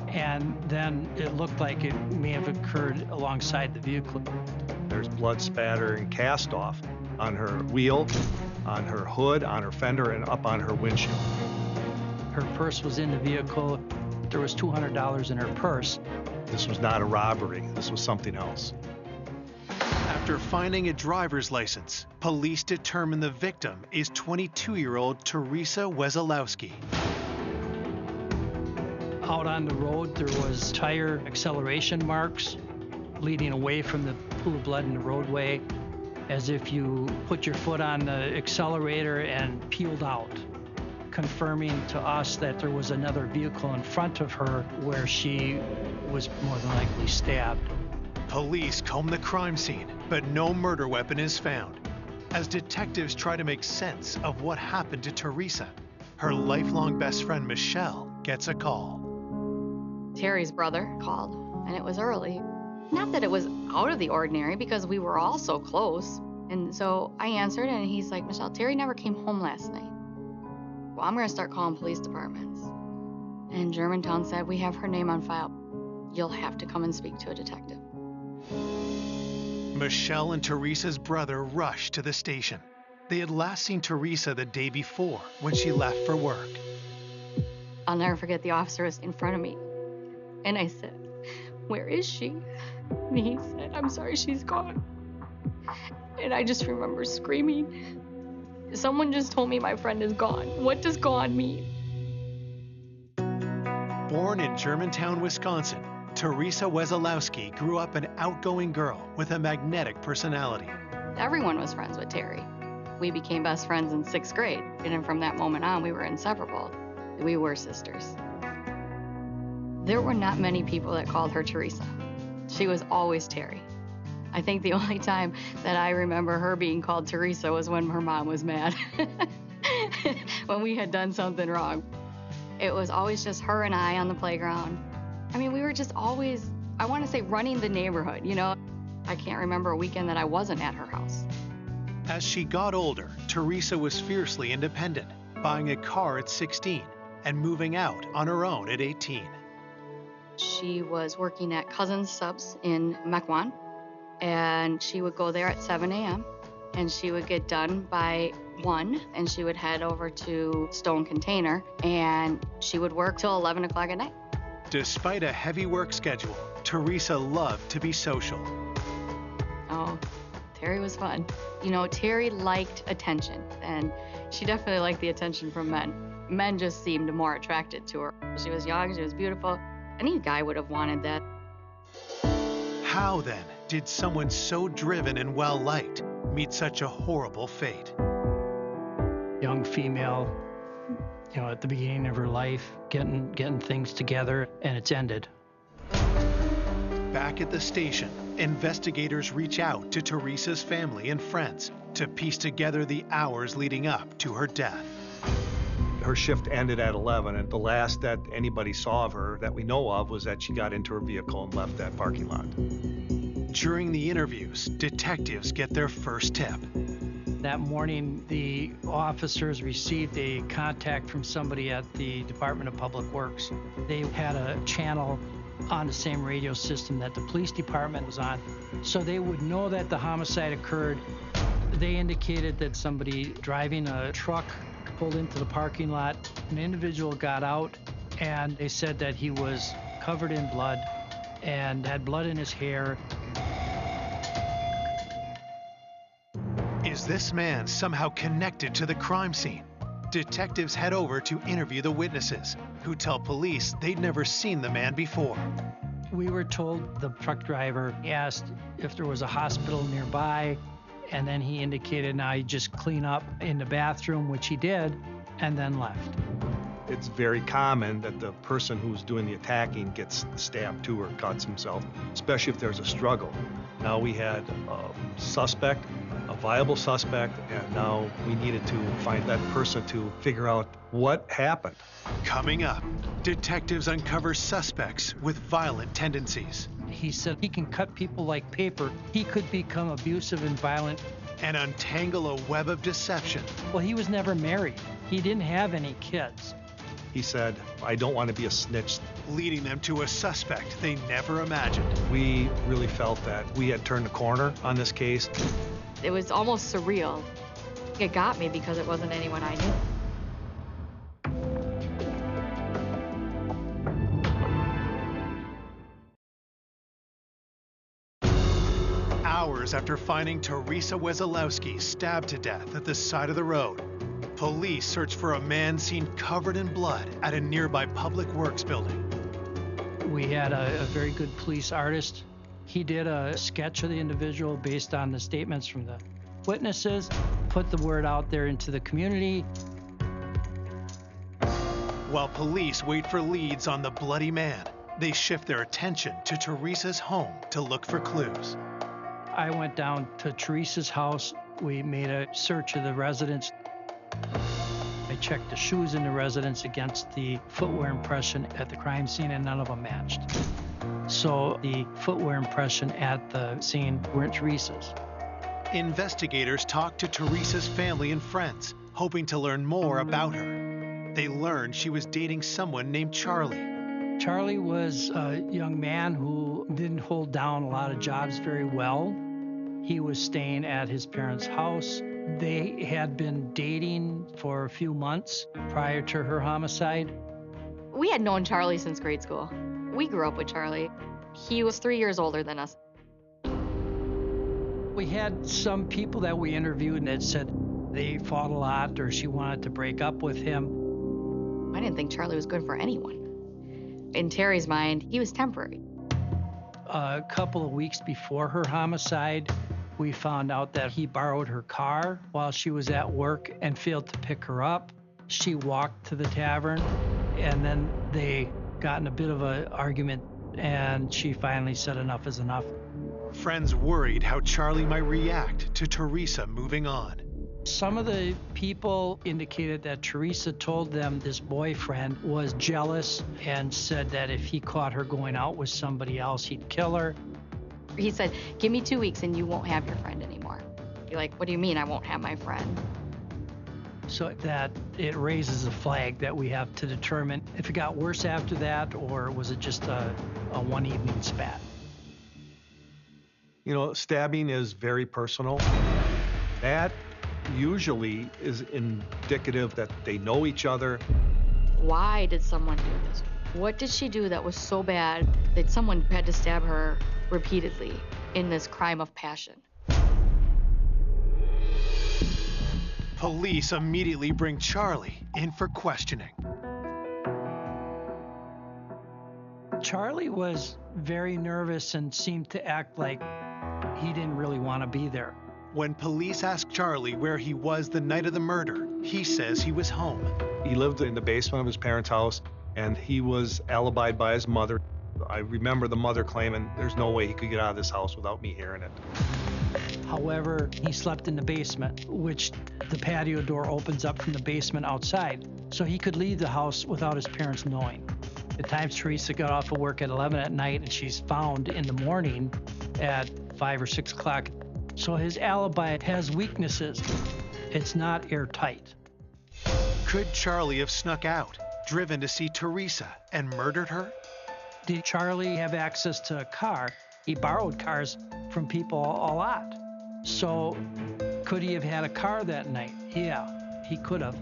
And then it looked like it may have occurred alongside the vehicle. There's blood spatter and cast off on her wheel, on her hood, on her fender, and up on her windshield. Her purse was in the vehicle. There was $200 in her purse. This was not a robbery. This was something else. After finding a driver's license, police determined the victim is 22-year-old Teresa Wesolowski. Out on the road, there was tire acceleration marks leading away from the pool of blood in the roadway, as if you put your foot on the accelerator and peeled out, confirming to us that there was another vehicle in front of her where she was more than likely stabbed. Police comb the crime scene, but no murder weapon is found. As detectives try to make sense of what happened to Teresa, her lifelong best friend Michelle gets a call. Terry's brother called, and it was early. Not that it was out of the ordinary, because we were all so close. And so I answered, and he's like, Michelle, Terry never came home last night. Well, I'm going to start calling police departments. And Germantown said, we have her name on file. You'll have to come and speak to a detective. Michelle and Teresa's brother rushed to the station. They had last seen Teresa the day before when she left for work. I'll never forget, the officer was in front of me. And I said, where is she? And he said, I'm sorry, she's gone. And I just remember screaming. Someone just told me my friend is gone. What does gone mean? Born in Germantown, Wisconsin, Teresa Wesolowski grew up an outgoing girl with a magnetic personality. Everyone was friends with Terry. We became best friends in 6th grade. And then from that moment on, we were inseparable. We were sisters. There were not many people that called her Teresa. She was always Terry. I think the only time that I remember her being called Teresa was when her mom was mad. When we had done something wrong. It was always just her and I on the playground. I mean, we were just always, I want to say, running the neighborhood, you know? I can't remember a weekend that I wasn't at her house. As she got older, Teresa was fiercely independent, buying a car at 16 and moving out on her own at 18. She was working at Cousins Subs in Mequon, and she would go there at 7 a.m. and she would get done by 1, and she would head over to Stone Container, and she would work till 11 o'clock at night. Despite a heavy work schedule, Teresa loved to be social. Oh, Terry was fun. You know, Terry liked attention, and she definitely liked the attention from men. Men just seemed more attracted to her. She was young, she was beautiful. Any guy would have wanted that. How, then, did someone so driven and well-liked meet such a horrible fate? Young female, you know, at the beginning of her life, getting things together, and it's ended. Back at the station, investigators reach out to Teresa's family and friends to piece together the hours leading up to her death. Her shift ended at 11, and the last that anybody saw of her that we know of was that she got into her vehicle and left that parking lot. During the interviews, detectives get their first tip. That morning, the officers received a contact from somebody at the Department of Public Works. They had a channel on the same radio system that the police department was on, so they would know that the homicide occurred. They indicated that somebody driving a truck pulled into the parking lot. An individual got out, and they said that he was covered in blood and had blood in his hair. Is this man somehow connected to the crime scene? Detectives head over to interview the witnesses, who tell police they'd never seen the man before. We were told the truck driver asked if there was a hospital nearby, and then he indicated now he'd just clean up in the bathroom, which he did, and then left. It's very common that the person who's doing the attacking gets stabbed too or cuts himself, especially if there's a struggle. Now we had a suspect, a viable suspect, and now we needed to find that person to figure out what happened. Coming up, detectives uncover suspects with violent tendencies. He said he can cut people like paper. He could become abusive and violent. And untangle a web of deception. Well, he was never married. He didn't have any kids. He said, I don't want to be a snitch. Leading them to a suspect they never imagined. We really felt that we had turned the corner on this case. It was almost surreal. It got me because it wasn't anyone I knew. Hours after finding Teresa Wesolowski stabbed to death at the side of the road, police search for a man seen covered in blood at a nearby public works building. We had a very good police artist. He did a sketch of the individual based on the statements from the witnesses, put the word out there into the community. While police wait for leads on the bloody man, they shift their attention to Teresa's home to look for clues. I went down to Teresa's house. We made a search of the residence. I checked the shoes in the residence against the footwear impression at the crime scene, and none of them matched. So the footwear impression at the scene weren't Teresa's. Investigators talked to Teresa's family and friends, hoping to learn more about her. They learned she was dating someone named Charlie. Charlie was a young man who didn't hold down a lot of jobs very well. He was staying at his parents' house. They had been dating for a few months prior to her homicide. We had known Charlie since grade school. We grew up with Charlie. He was 3 years older than us. We had some people that we interviewed that said they fought a lot or she wanted to break up with him. I didn't think Charlie was good for anyone. In Terry's mind, he was temporary. A couple of weeks before her homicide, we found out that he borrowed her car while she was at work and failed to pick her up. She walked to the tavern, and then they got in a bit of an argument, and she finally said enough is enough. Friends worried how Charlie might react to Teresa moving on. Some of the people indicated that Teresa told them this boyfriend was jealous and said that if he caught her going out with somebody else, he'd kill her. He said, give me 2 weeks and you won't have your friend anymore. You're like, what do you mean I won't have my friend? So that it raises a flag that we have to determine if it got worse after that or was it just a one evening spat. You know, stabbing is very personal. That usually is indicative that they know each other. Why did someone do this? What did she do that was so bad that someone had to stab her repeatedly in this crime of passion? Police immediately bring Charlie in for questioning. Charlie was very nervous and seemed to act like he didn't really want to be there. When police ask Charlie where he was the night of the murder, he says he was home. He lived in the basement of his parents' house, and he was alibied by his mother. I remember the mother claiming there's no way he could get out of this house without me hearing it. However, he slept in the basement, which the patio door opens up from the basement outside, so he could leave the house without his parents knowing. At times, Teresa got off of work at 11 at night, and she's found in the morning at 5 or 6 o'clock. So his alibi has weaknesses. It's not airtight. Could Charlie have snuck out, driven to see Teresa, and murdered her? Did Charlie have access to a car? He borrowed cars from people a lot. So could he have had a car that night? Yeah, he could have.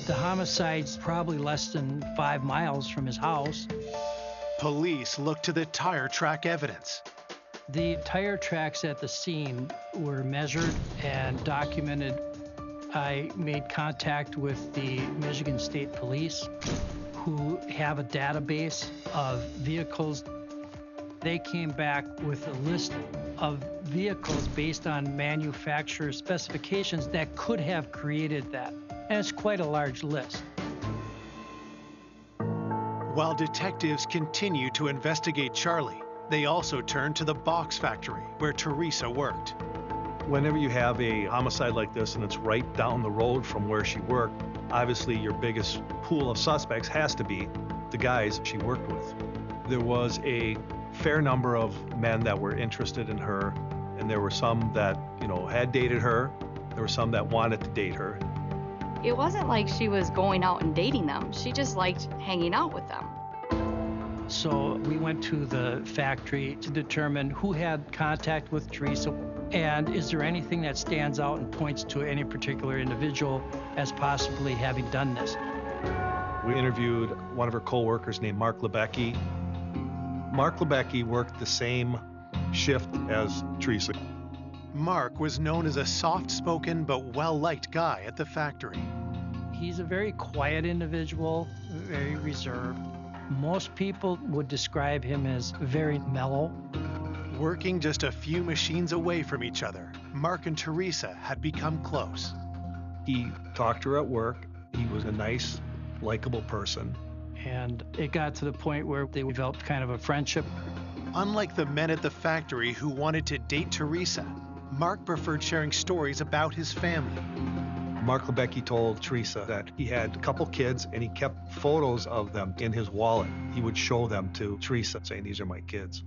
The homicide's probably less than 5 miles from his house. Police looked to the tire track evidence. The tire tracks at the scene were measured and documented. I made contact with the Michigan State Police, who have a database of vehicles. They came back with a list of vehicles based on manufacturer specifications that could have created that. And it's quite a large list. While detectives continue to investigate Charlie, they also turn to the box factory where Teresa worked. Whenever you have a homicide like this and it's right down the road from where she worked, obviously your biggest pool of suspects has to be the guys she worked with. There was a fair number of men that were interested in her, and there were some that, had dated her. There were some that wanted to date her. It wasn't like she was going out and dating them. She just liked hanging out with them. So we went to the factory to determine who had contact with Teresa, and is there anything that stands out and points to any particular individual as possibly having done this. We interviewed one of her co-workers named Mark Lebecki. Mark Lebecki worked the same shift as Teresa. Mark was known as a soft-spoken but well-liked guy at the factory. He's a very quiet individual, very reserved. Most people would describe him as very mellow. Working just a few machines away from each other, Mark and Teresa had become close. He talked to her at work. He was a nice, likable person. And it got to the point where they developed kind of a friendship. Unlike the men at the factory who wanted to date Teresa, Mark preferred sharing stories about his family. Mark Lebecki told Teresa that he had a couple kids and he kept photos of them in his wallet. He would show them to Teresa, saying, "These are my kids."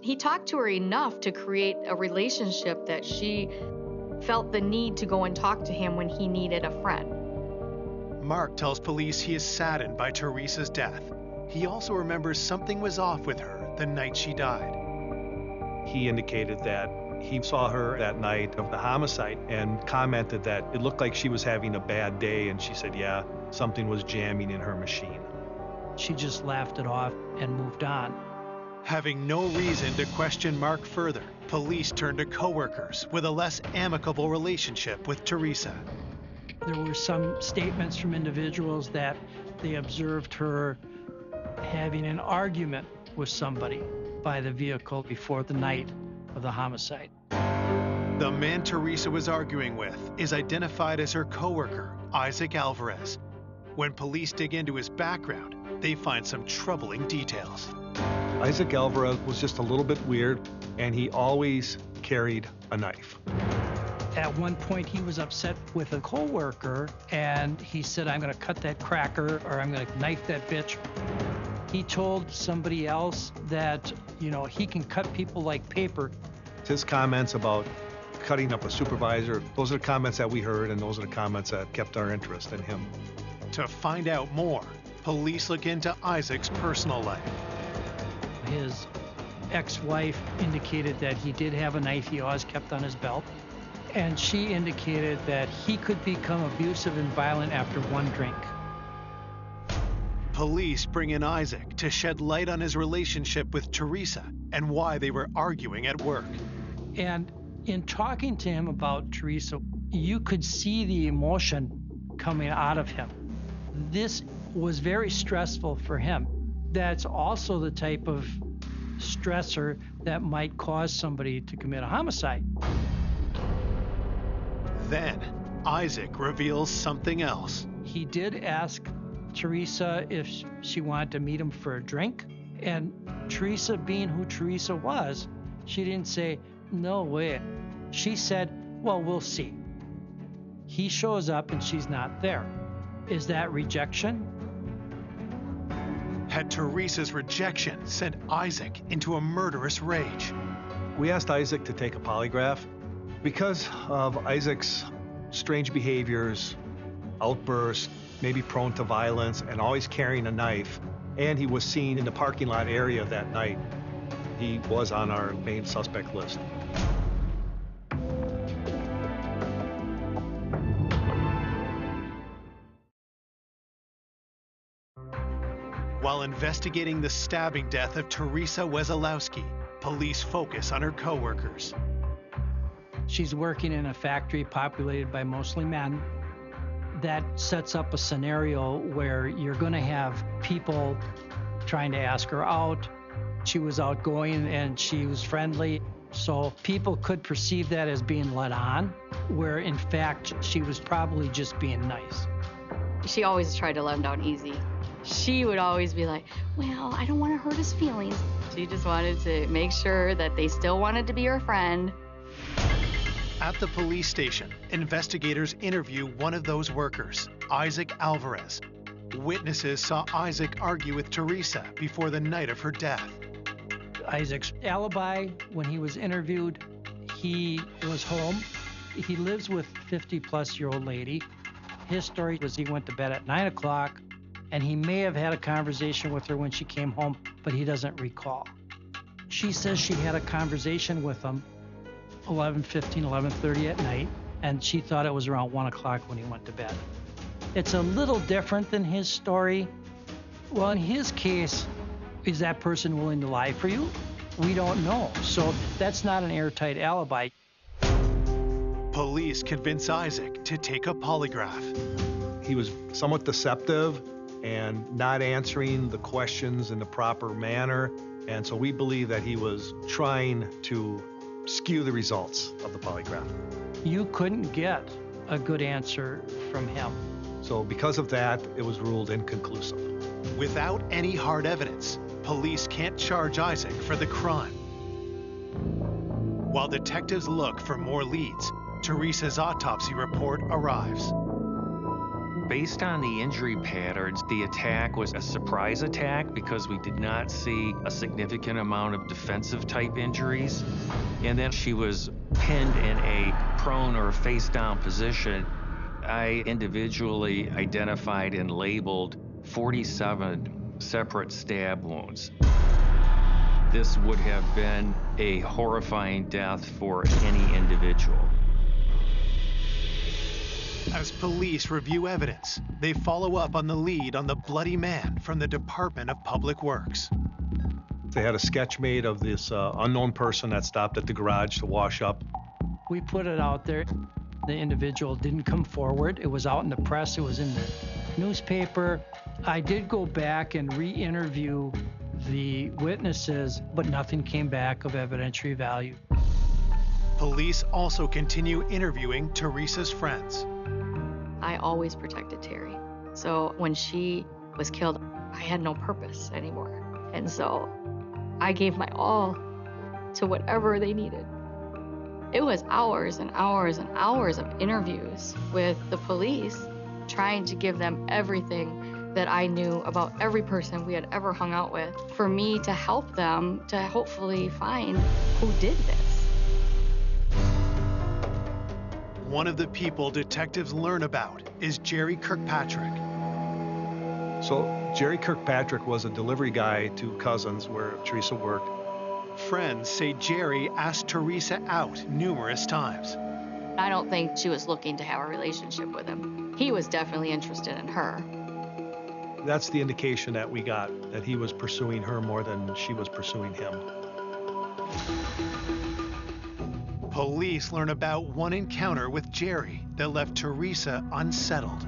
He talked to her enough to create a relationship that she felt the need to go and talk to him when he needed a friend. Mark tells police he is saddened by Teresa's death. He also remembers something was off with her the night she died. He indicated that he saw her that night of the homicide and commented that it looked like she was having a bad day, and she said, yeah, something was jamming in her machine. She just laughed it off and moved on. Having no reason to question Mark further, police turned to coworkers with a less amicable relationship with Teresa. There were some statements from individuals that they observed her having an argument with somebody by the vehicle before the night of the homicide. The man Teresa was arguing with is identified as her coworker, Isaac Alvarez. When police dig into his background, they find some troubling details. Isaac Alvarez was just a little bit weird, and he always carried a knife. At one point, he was upset with a coworker, and he said, "I'm going to cut that cracker, or I'm going to knife that bitch." He told somebody else that, he can cut people like paper. His comments about cutting up a supervisor, those are the comments that we heard, and those are the comments that kept our interest in him. To find out more, police look into Isaac's personal life. His ex-wife indicated that he did have a knife he always kept on his belt, and she indicated that he could become abusive and violent after one drink. Police bring in Isaac to shed light on his relationship with Teresa and why they were arguing at work. And in talking to him about Teresa, you could see the emotion coming out of him. This was very stressful for him. That's also the type of stressor that might cause somebody to commit a homicide. Then, Isaac reveals something else. He did ask Teresa if she wanted to meet him for a drink, And Teresa, being who Teresa was, she didn't say, no way. She said, well, we'll see. He shows up and she's not there. Is that rejection? Had Teresa's rejection sent Isaac into a murderous rage? We asked Isaac to take a polygraph. Because of Isaac's strange behaviors, outbursts, maybe prone to violence, and always carrying a knife, and he was seen in the parking lot area that night, he was on our main suspect list. While investigating the stabbing death of Teresa Wesolowski, police focus on her co-workers. She's working in a factory populated by mostly men. That sets up a scenario where you're going to have people trying to ask her out. She was outgoing and she was friendly, so people could perceive that as being led on, where in fact she was probably just being nice. She always tried to let him down easy. She would always be like, well, I don't want to hurt his feelings. She just wanted to make sure that they still wanted to be her friend. At the police station, investigators interview one of those workers, Isaac Alvarez. Witnesses saw Isaac argue with Teresa before the night of her death. Isaac's alibi, when he was interviewed, he was home. He lives with a 50-plus-year-old lady. His story was he went to bed at 9 o'clock, and he may have had a conversation with her when she came home, but he doesn't recall. She says she had a conversation with him 11:15, 11:30 at night, and she thought it was around 1 o'clock when he went to bed. It's a little different than his story. Well, in his case, is that person willing to lie for you? We don't know. So that's not an airtight alibi. Police convince Isaac to take a polygraph. He was somewhat deceptive and not answering the questions in the proper manner. And so we believe that he was trying to skew the results of the polygraph. You couldn't get a good answer from him. So because of that, it was ruled inconclusive. Without any hard evidence, police can't charge Isaac for the crime. While detectives look for more leads, Teresa's autopsy report arrives. Based on the injury patterns, the attack was a surprise attack because we did not see a significant amount of defensive type injuries. And then she was pinned in a prone or face down position. I individually identified and labeled 47 separate stab wounds. This would have been a horrifying death for any individual. As police review evidence, they follow up on the lead on the bloody man from the Department of Public Works. They had a sketch made of this unknown person that stopped at the garage to wash up. We put it out there. The individual didn't come forward. It was out in the press. It was in the newspaper. I did go back and re-interview the witnesses, but nothing came back of evidentiary value. Police also continue interviewing Teresa's friends. I always protected Terry. So when she was killed, I had no purpose anymore. And so I gave my all to whatever they needed. It was hours and hours and hours of interviews with the police, trying to give them everything that I knew about every person we had ever hung out with, for me to help them to hopefully find who did this. One of the people detectives learn about is Jerry Kirkpatrick. So Jerry Kirkpatrick was a delivery guy to Cousins where Teresa worked. Friends say Jerry asked Teresa out numerous times. I don't think she was looking to have a relationship with him. He was definitely interested in her. That's the indication that we got, that he was pursuing her more than she was pursuing him. Police learn about one encounter with Jerry that left Teresa unsettled.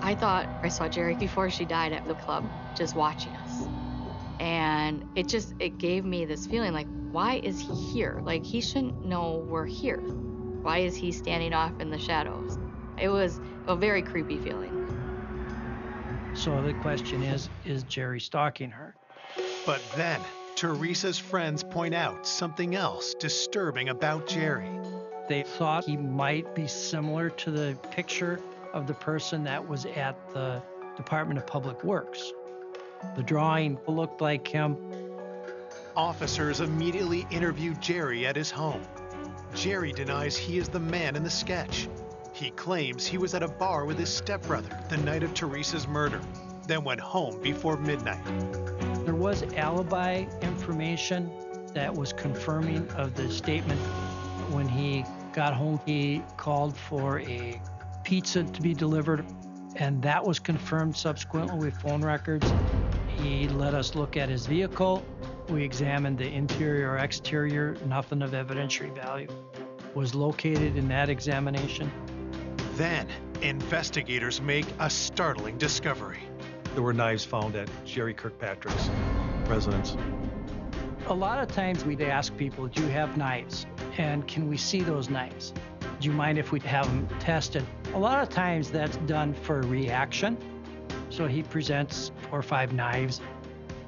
I thought I saw Jerry before she died at the club, just watching us. And it gave me this feeling like, why is he here? Like, he shouldn't know we're here. Why is he standing off in the shadows? It was a very creepy feeling. So the question is Jerry stalking her? But then, Teresa's friends point out something else disturbing about Jerry. They thought he might be similar to the picture of the person that was at the Department of Public Works. The drawing looked like him. Officers immediately interview Jerry at his home. Jerry denies he is the man in the sketch. He claims he was at a bar with his stepbrother the night of Teresa's murder, then went home before midnight. There was alibi information that was confirming of the statement. When he got home, he called for a pizza to be delivered, and that was confirmed subsequently with phone records. He let us look at his vehicle. We examined the interior or exterior. Nothing of evidentiary value was located in that examination. Then, investigators make a startling discovery. There were knives found at Jerry Kirkpatrick's residence. A lot of times we'd ask people, do you have knives? And can we see those knives? Do you mind if we have them tested? A lot of times that's done for reaction. So he presents 4 or 5 knives.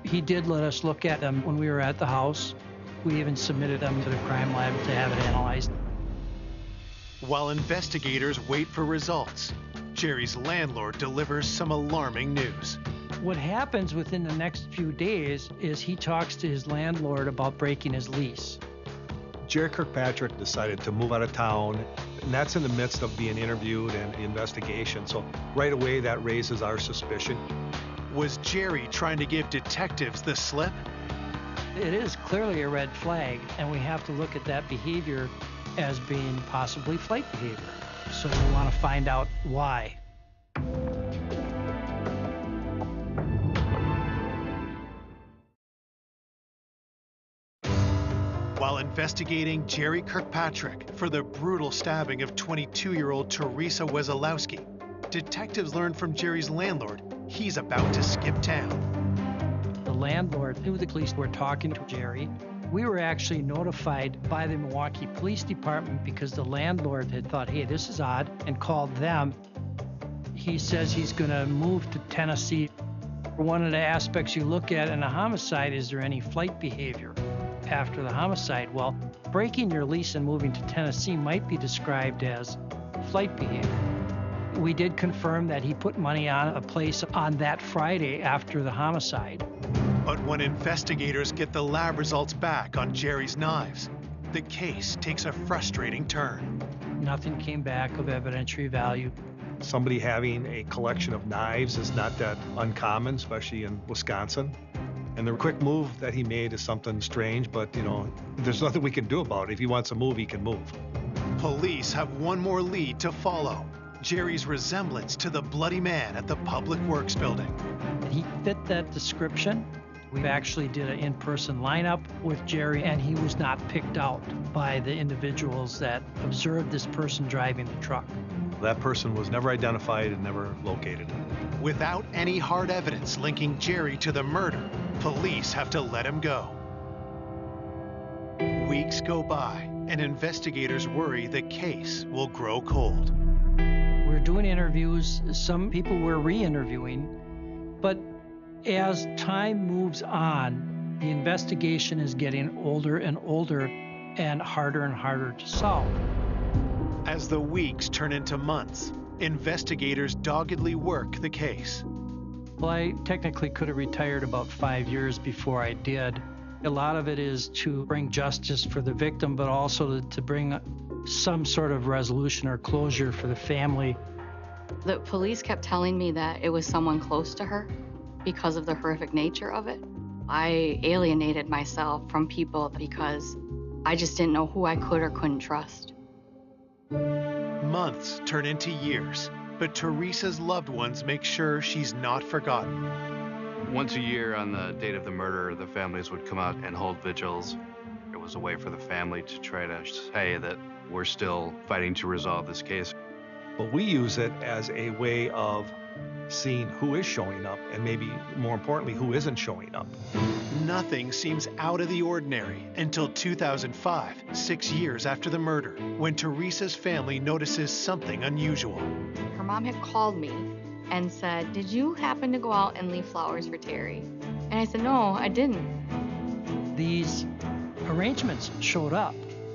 He did let us look at them when we were at the house. We even submitted them to the crime lab to have it analyzed. While investigators wait for results, Jerry's landlord delivers some alarming news. What happens within the next few days is he talks to his landlord about breaking his lease. Jerry Kirkpatrick decided to move out of town, and that's in the midst of being interviewed and investigation. So right away, that raises our suspicion. Was Jerry trying to give detectives the slip? It is clearly a red flag, and we have to look at that behavior as being possibly flight behavior. So we want to find out why. While investigating Jerry Kirkpatrick for the brutal stabbing of 22-year-old Teresa Wesolowski, detectives learn from Jerry's landlord he's about to skip town. The landlord knew the police were talking to Jerry. We were actually notified by the Milwaukee Police Department because the landlord had thought, hey, this is odd, and called them. He says he's going to move to Tennessee. One of the aspects you look at in a homicide, is there any flight behavior after the homicide? Well, breaking your lease and moving to Tennessee might be described as flight behavior. We did confirm that he put money on a place on that Friday after the homicide. But when investigators get the lab results back on Jerry's knives, the case takes a frustrating turn. Nothing came back of evidentiary value. Somebody having a collection of knives is not that uncommon, especially in Wisconsin. And the quick move that he made is something strange, but there's nothing we can do about it. If he wants to move, he can move. Police have one more lead to follow: Jerry's resemblance to the bloody man at the Public Works building. He fit that description. We actually did an in-person lineup with Jerry, and he was not picked out by the individuals that observed this person driving the truck. That person was never identified and never located. Without any hard evidence linking Jerry to the murder, police have to let him go. Weeks go by, and investigators worry the case will grow cold. We're doing interviews. Some people we're re-interviewing, but as time moves on, the investigation is getting older and older and harder to solve. As the weeks turn into months, investigators doggedly work the case. Well, I technically could have retired about 5 years before I did. A lot of it is to bring justice for the victim, but also to bring some sort of resolution or closure for the family. The police kept telling me that it was someone close to her because of the horrific nature of it. I alienated myself from people because I just didn't know who I could or couldn't trust. Months turn into years, but Teresa's loved ones make sure she's not forgotten. Once a year on the date of the murder, the families would come out and hold vigils. It was a way for the family to try to say that we're still fighting to resolve this case. But we use it as a way of seeing who is showing up and maybe more importantly, who isn't showing up. Nothing seems out of the ordinary until 2005, 6 years after the murder, when Teresa's family notices something unusual. Her mom had called me and said, "Did you happen to go out and leave flowers for Terry?" And I said, no, I didn't. These arrangements showed up,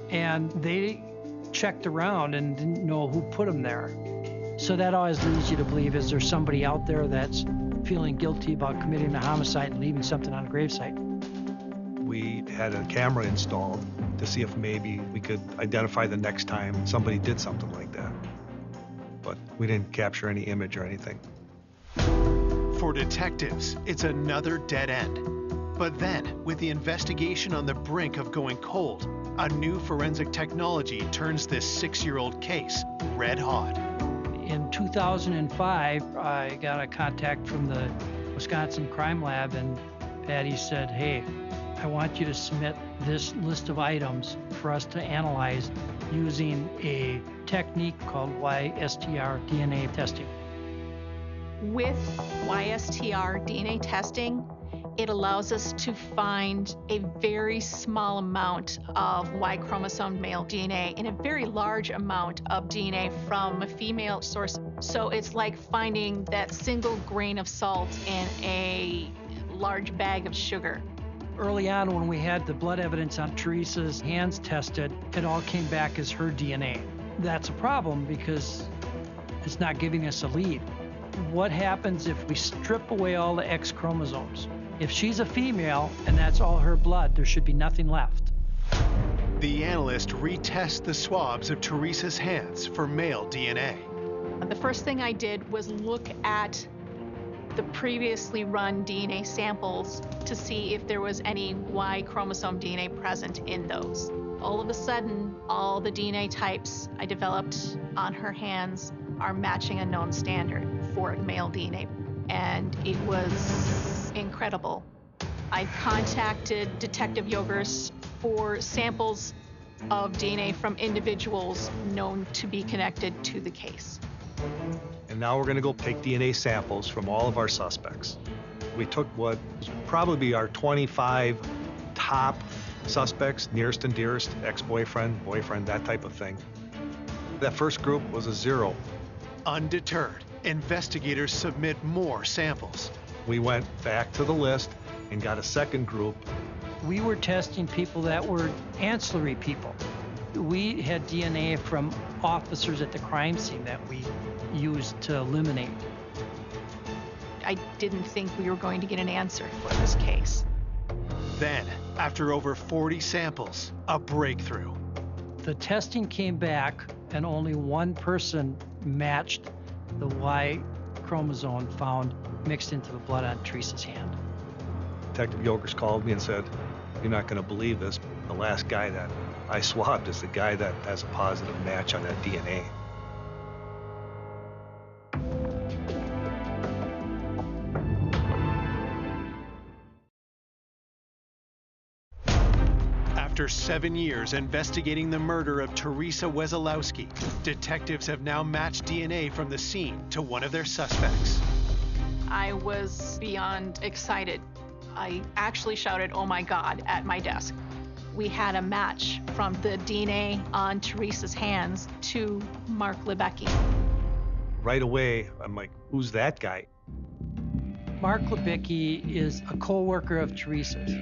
and they checked around and didn't know who put them there. So that always leads you to believe, is there somebody out there that's feeling guilty about committing a homicide and leaving something on a gravesite? We had a camera installed to see if maybe we could identify the next time somebody did something like that. But we didn't capture any image or anything. For detectives, it's another dead end. But then, with the investigation on the brink of going cold, a new forensic technology turns this 6-year-old case red hot. In 2005, I got a contact from the Wisconsin Crime Lab, and Patty said, hey, I want you to submit this list of items for us to analyze using a technique called YSTR DNA testing. With YSTR DNA testing, it allows us to find a very small amount of Y chromosome male DNA and a very large amount of DNA from a female source. So it's like finding that single grain of salt in a large bag of sugar. Early on, when we had the blood evidence on Teresa's hands tested, it all came back as her DNA. That's a problem because it's not giving us a lead. What happens if we strip away all the X chromosomes? If she's a female and that's all her blood, there should be nothing left. The analyst retests the swabs of Teresa's hands for male DNA. The first thing I did was look at the previously run DNA samples to see if there was any Y chromosome DNA present in those. All of a sudden, all the DNA types I developed on her hands are matching a known standard for male DNA, and it was incredible. I contacted Detective Yogers for samples of DNA from individuals known to be connected to the case. And now we're going to go take DNA samples from all of our suspects. We took what was probably our 25 top suspects, nearest and dearest, ex-boyfriend, boyfriend, that type of thing. That first group was a 0. Undeterred, investigators submit more samples. We went back to the list and got a second group. We were testing people that were ancillary people. We had DNA from officers at the crime scene that we used to eliminate. I didn't think we were going to get an answer for this case. Then, after over 40 samples, a breakthrough. The testing came back and only one person matched the Y chromosome found mixed into the blood on Teresa's hand. Detective Yogers called me and said, you're not going to believe this. The last guy that I swabbed is the guy that has a positive match on that DNA. After 7 years investigating the murder of Teresa Wesolowski, detectives have now matched DNA from the scene to one of their suspects. I was beyond excited. I actually shouted, "Oh my God," at my desk. We had a match from the DNA on Teresa's hands to Mark Lebecki. Right away, I'm like, who's that guy? Mark Lebecki is a co-worker of Teresa's.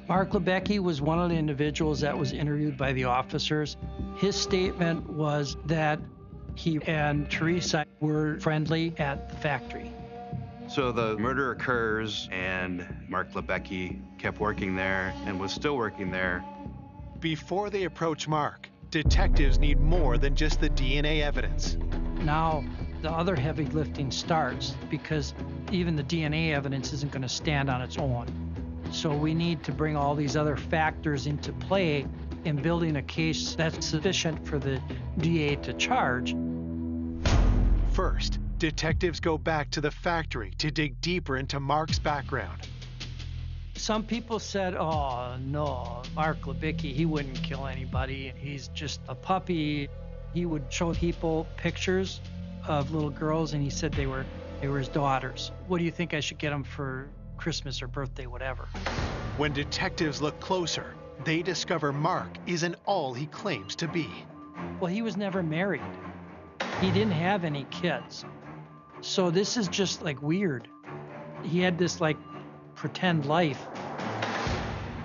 Mark Lebecki was one of the individuals that was interviewed by the officers. His statement was that he and Teresa were friendly at the factory. So the murder occurs, and Mark Lebecki kept working there and was still working there. Before they approach Mark, detectives need more than just the DNA evidence. Now, the other heavy lifting starts because even the DNA evidence isn't going to stand on its own. So we need to bring all these other factors into play in building a case that's sufficient for the DA to charge. First, detectives go back to the factory to dig deeper into Mark's background. Some people said, oh no, Mark Lebecki, he wouldn't kill anybody. He's just a puppy. He would show people pictures of little girls and he said they were his daughters. What do you think I should get them for Christmas or birthday, whatever? When detectives look closer, they discover Mark isn't all he claims to be. Well, he was never married. He didn't have any kids. So this is just like weird. He had this like pretend life.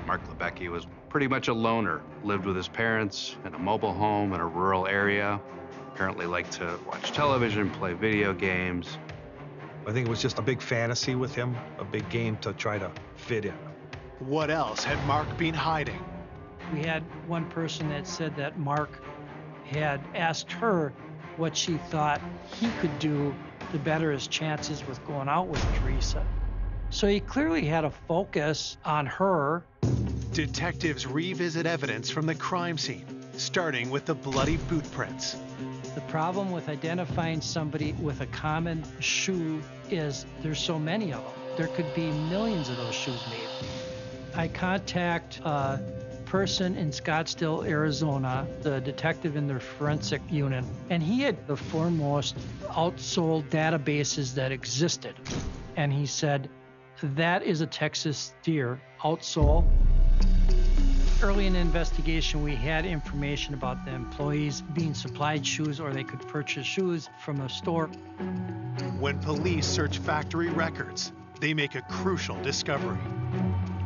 Mark Lebecki was pretty much a loner, lived with his parents in a mobile home in a rural area, apparently liked to watch television, play video games. I think it was just a big fantasy with him, a big game to try to fit in. What else had Mark been hiding? We had one person that said that Mark had asked her what she thought he could do to better his chances with going out with Teresa. So he clearly had a focus on her. Detectives revisit evidence from the crime scene, starting with the bloody boot prints. The problem with identifying somebody with a common shoe is there's so many of them. There could be millions of those shoes made. I contact a person in Scottsdale, Arizona, the detective in their forensic unit, and he had the foremost outsold databases that existed. And he said, that is a Texas steer outsole. Early in the investigation, we had information about the employees being supplied shoes or they could purchase shoes from a store. When police search factory records, they make a crucial discovery.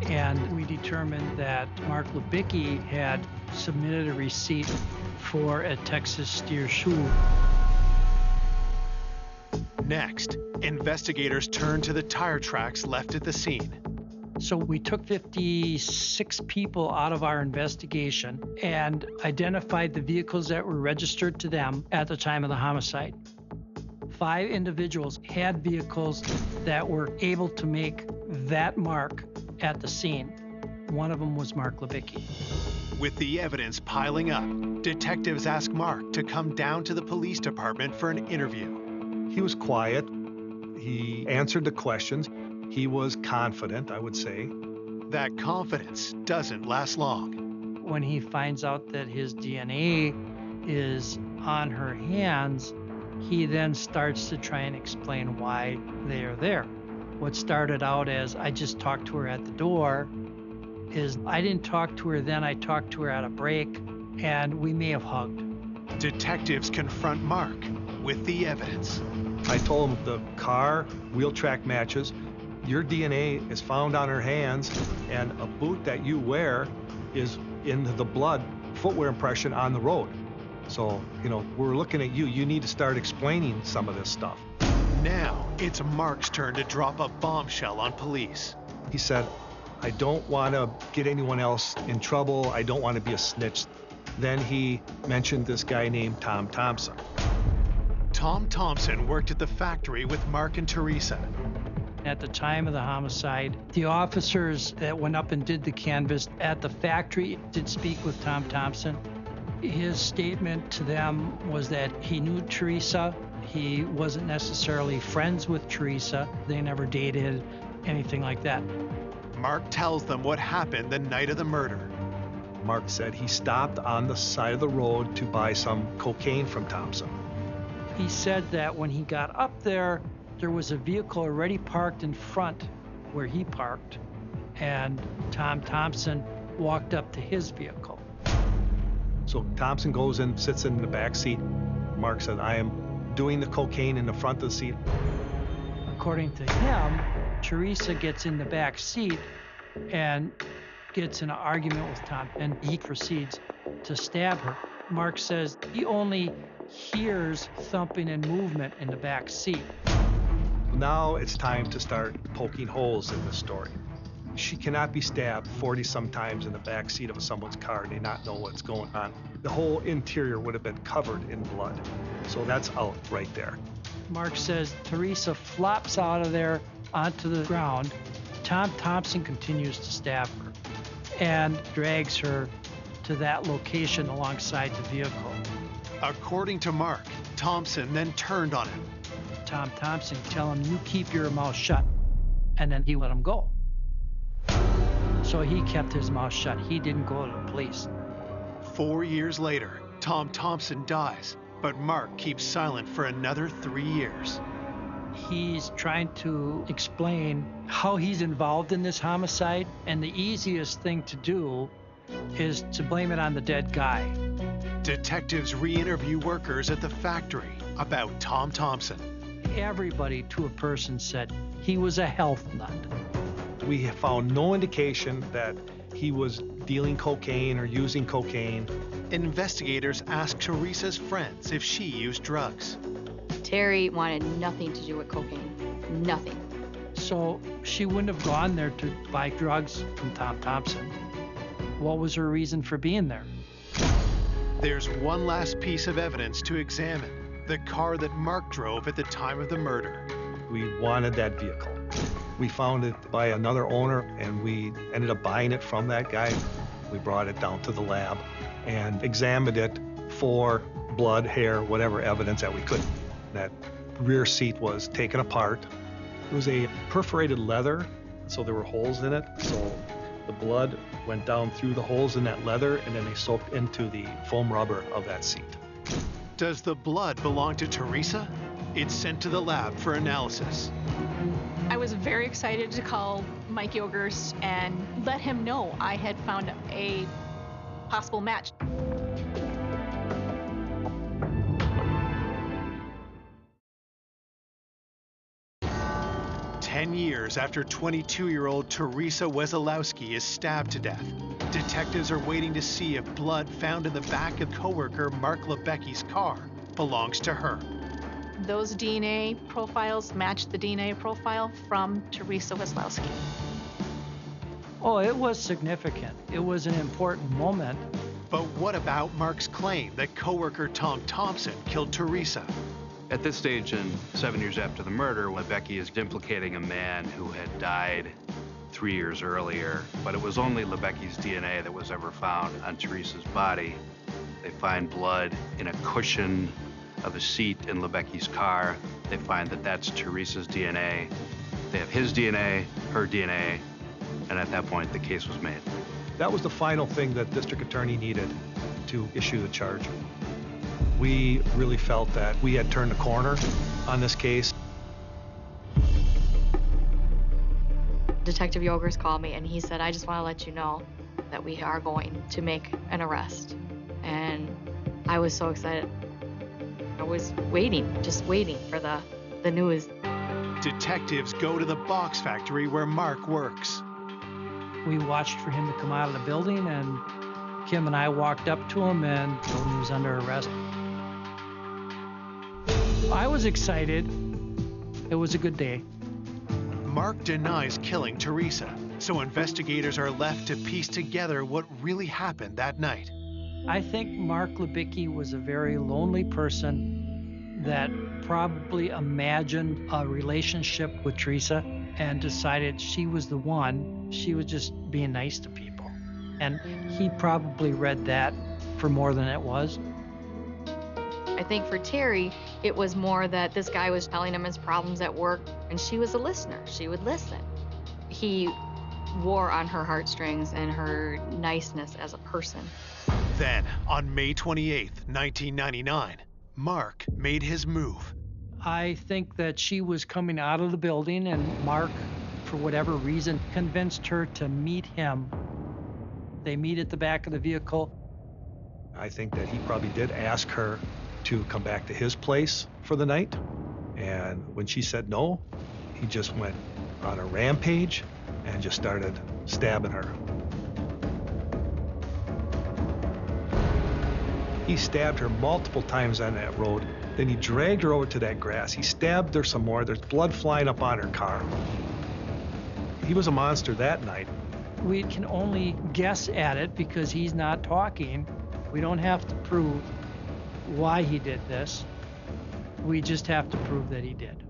And we determined that Mark Lebecki had submitted a receipt for a Texas steer shoe. Next, investigators turn to the tire tracks left at the scene. So we took 56 people out of our investigation and identified the vehicles that were registered to them at the time of the homicide. 5 individuals had vehicles that were able to make that mark at the scene. One of them was Mark Lebecki. With the evidence piling up, detectives ask Mark to come down to the police department for an interview. He was quiet. He answered the questions. He was confident, I would say. That confidence doesn't last long. When he finds out that his DNA is on her hands, he then starts to try and explain why they are there. What started out as, I just talked to her at the door, is I didn't talk to her then, I talked to her at a break, and we may have hugged. Detectives confront Mark with the evidence. I told him the car, wheel track matches. Your DNA is found on her hands, and a boot that you wear is in the blood footwear impression on the road. So, we're looking at you. You need to start explaining some of this stuff. Now, it's Mark's turn to drop a bombshell on police. He said, I don't want to get anyone else in trouble. I don't want to be a snitch. Then he mentioned this guy named Tom Thompson. Tom Thompson worked at the factory with Mark and Teresa. At the time of the homicide, the officers that went up and did the canvass at the factory did speak with Tom Thompson. His statement to them was that he knew Teresa. He wasn't necessarily friends with Teresa. They never dated, anything like that. Mark tells them what happened the night of the murder. Mark said he stopped on the side of the road to buy some cocaine from Thompson. He said that when he got up there was a vehicle already parked in front where he parked, and Tom Thompson walked up to his vehicle. So Thompson goes in, sits in the back seat. Mark said, I am doing the cocaine in the front of the seat. According to him, Teresa gets in the back seat and gets in an argument with Tom, and he proceeds to stab her. Mark says he only hears thumping and movement in the back seat. Now it's time to start poking holes in the story. She cannot be stabbed 40-some times in the back seat of someone's car and they not know what's going on. The whole interior would have been covered in blood. So that's out right there. Mark says Teresa flops out of there onto the ground. Tom Thompson continues to stab her and drags her to that location alongside the vehicle. According to Mark, Thompson then turned on him. Tom Thompson tell him, you keep your mouth shut, and then he let him go. So he kept his mouth shut. He didn't go to the police. 4 years later, Tom Thompson dies, but Mark keeps silent for another 3 years. He's trying to explain how he's involved in this homicide, and the easiest thing to do is to blame it on the dead guy. Detectives re-interview workers at the factory about Tom Thompson. Everybody to a person said he was a health nut. We have found no indication that he was dealing cocaine or using cocaine. Investigators asked Teresa's friends if she used drugs. Terry wanted nothing to do with cocaine. Nothing. So she wouldn't have gone there to buy drugs from Tom Thompson. What was her reason for being there? There's one last piece of evidence to examine: the car that Mark drove at the time of the murder. We wanted that vehicle. We found it by another owner, and we ended up buying it from that guy. We brought it down to the lab and examined it for blood, hair, whatever evidence that we could. That rear seat was taken apart. It was a perforated leather, so there were holes in it. So the blood went down through the holes in that leather, and then they soaked into the foam rubber of that seat. Does the blood belong to Teresa? It's sent to the lab for analysis. I was very excited to call Mike Yogers and let him know I had found a possible match. Ten years after 22-year-old Teresa Wesolowski is stabbed to death, detectives are waiting to see if blood found in the back of coworker Mark Lebecki's car belongs to her. Those DNA profiles matched the DNA profile from Teresa Wesolowski. Oh, it was significant. It was an important moment. But what about Mark's claim that coworker Tom Thompson killed Teresa? At this stage, and 7 years after the murder, Lebecki is implicating a man who had died 3 years earlier, but it was only Lebecki's DNA that was ever found on Teresa's body. They find blood in a cushion of a seat in Lebecki's car. They find that that's Teresa's DNA. They have his DNA, her DNA, and at that point, the case was made. That was the final thing that district attorney needed to issue the charge. We really felt that we had turned the corner on this case. Detective Yogers called me and he said, I just want to let you know that we are going to make an arrest. And I was so excited. I was waiting, just waiting for the news. Detectives go to the box factory where Mark works. We watched for him to come out of the building, and Kim and I walked up to him and told him he was under arrest. I was excited. It was a good day. Mark denies killing Teresa, so investigators are left to piece together what really happened that night. I think Mark Lebecki was a very lonely person that probably imagined a relationship with Teresa and decided she was the one. She was just being nice to people. And he probably read that for more than it was. I think for Terry, it was more that this guy was telling him his problems at work, and she was a listener. She would listen. He wore on her heartstrings and her niceness as a person. Then, on May 28th, 1999, Mark made his move. I think that she was coming out of the building, and Mark, for whatever reason, convinced her to meet him. They meet at the back of the vehicle. I think that he probably did ask her to come back to his place for the night. And when she said no, he just went on a rampage and just started stabbing her. He stabbed her multiple times on that road. Then he dragged her over to that grass. He stabbed her some more. There's blood flying up on her car. He was a monster that night. We can only guess at it because he's not talking. We don't have to prove why he did this. We just have to prove that he did.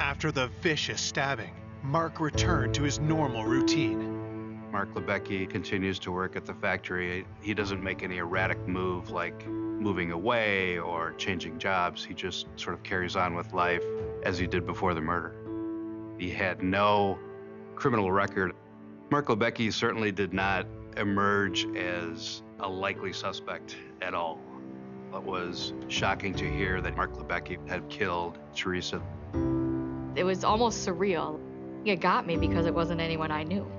After the vicious stabbing, Mark returned to his normal routine. Mark Lebecki continues to work at the factory. He doesn't make any erratic move like moving away or changing jobs. He just sort of carries on with life as he did before the murder. He had no criminal record. Mark Lebecki certainly did not emerge as a likely suspect at all. It was shocking to hear that Mark Lebecki had killed Teresa. It was almost surreal. It got me because it wasn't anyone I knew.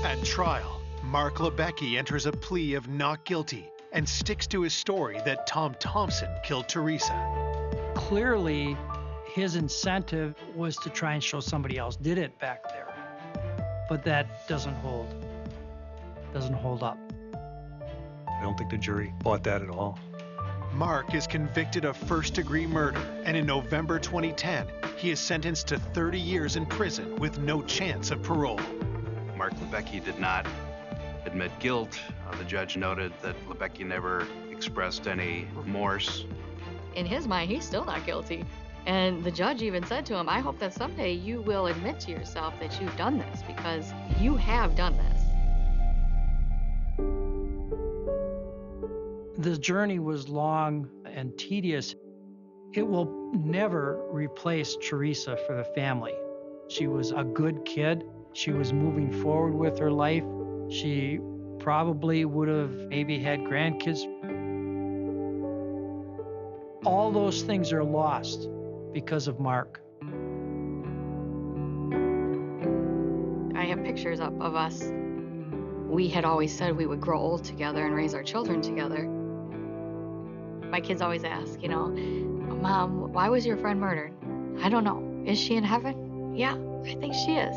At trial, Mark Lebecki enters a plea of not guilty and sticks to his story that Tom Thompson killed Teresa. Clearly, His incentive was to try and show somebody else did it back there. But that doesn't hold up. I don't think the jury bought that at all. Mark is convicted of first-degree murder, and in November 2010, he is sentenced to 30 years in prison with no chance of parole. Mark Lebecki did not admit guilt. The judge noted that Lebecki never expressed any remorse. In his mind, he's still not guilty. And the judge even said to him, I hope that someday you will admit to yourself that you've done this, because you have done this. The journey was long and tedious. It will never replace Teresa for the family. She was a good kid. She was moving forward with her life. She probably would have maybe had grandkids. All those things are lost because of Mark. I have pictures up of us. We had always said we would grow old together and raise our children together. My kids always ask, Mom, why was your friend murdered? I don't know. Is she in heaven? Yeah, I think she is.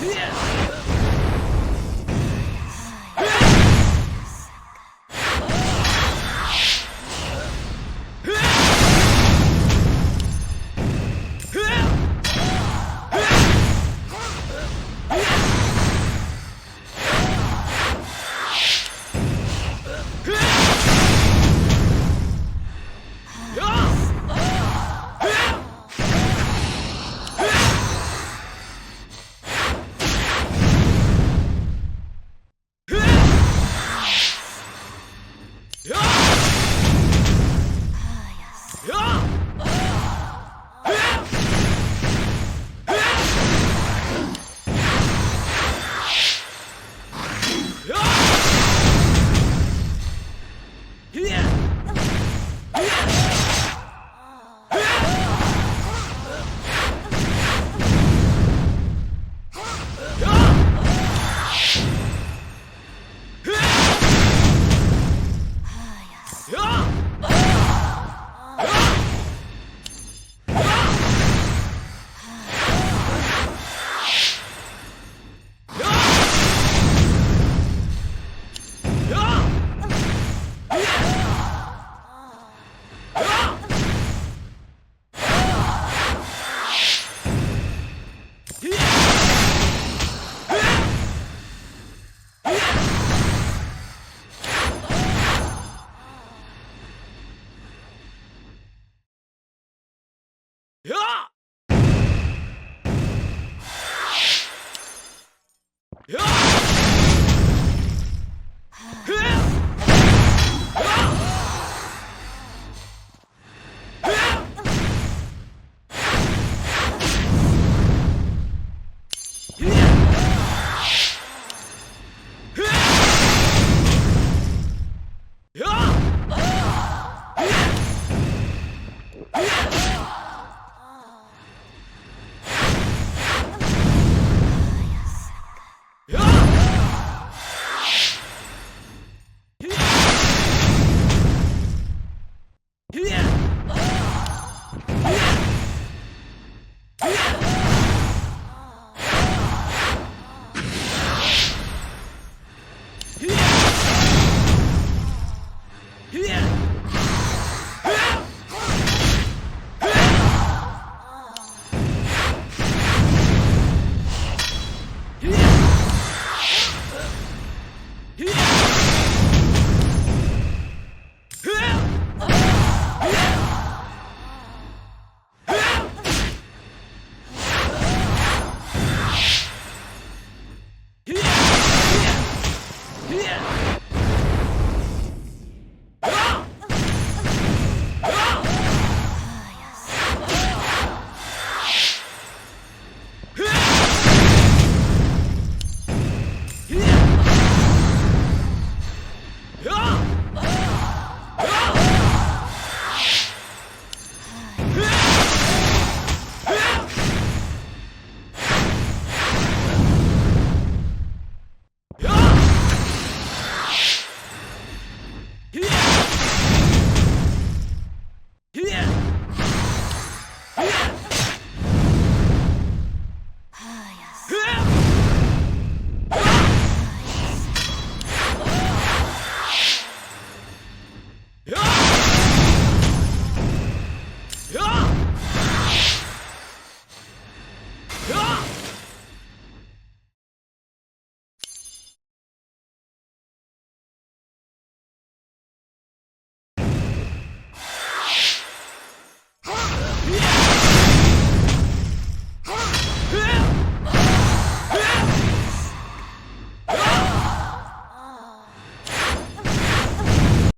Yeah.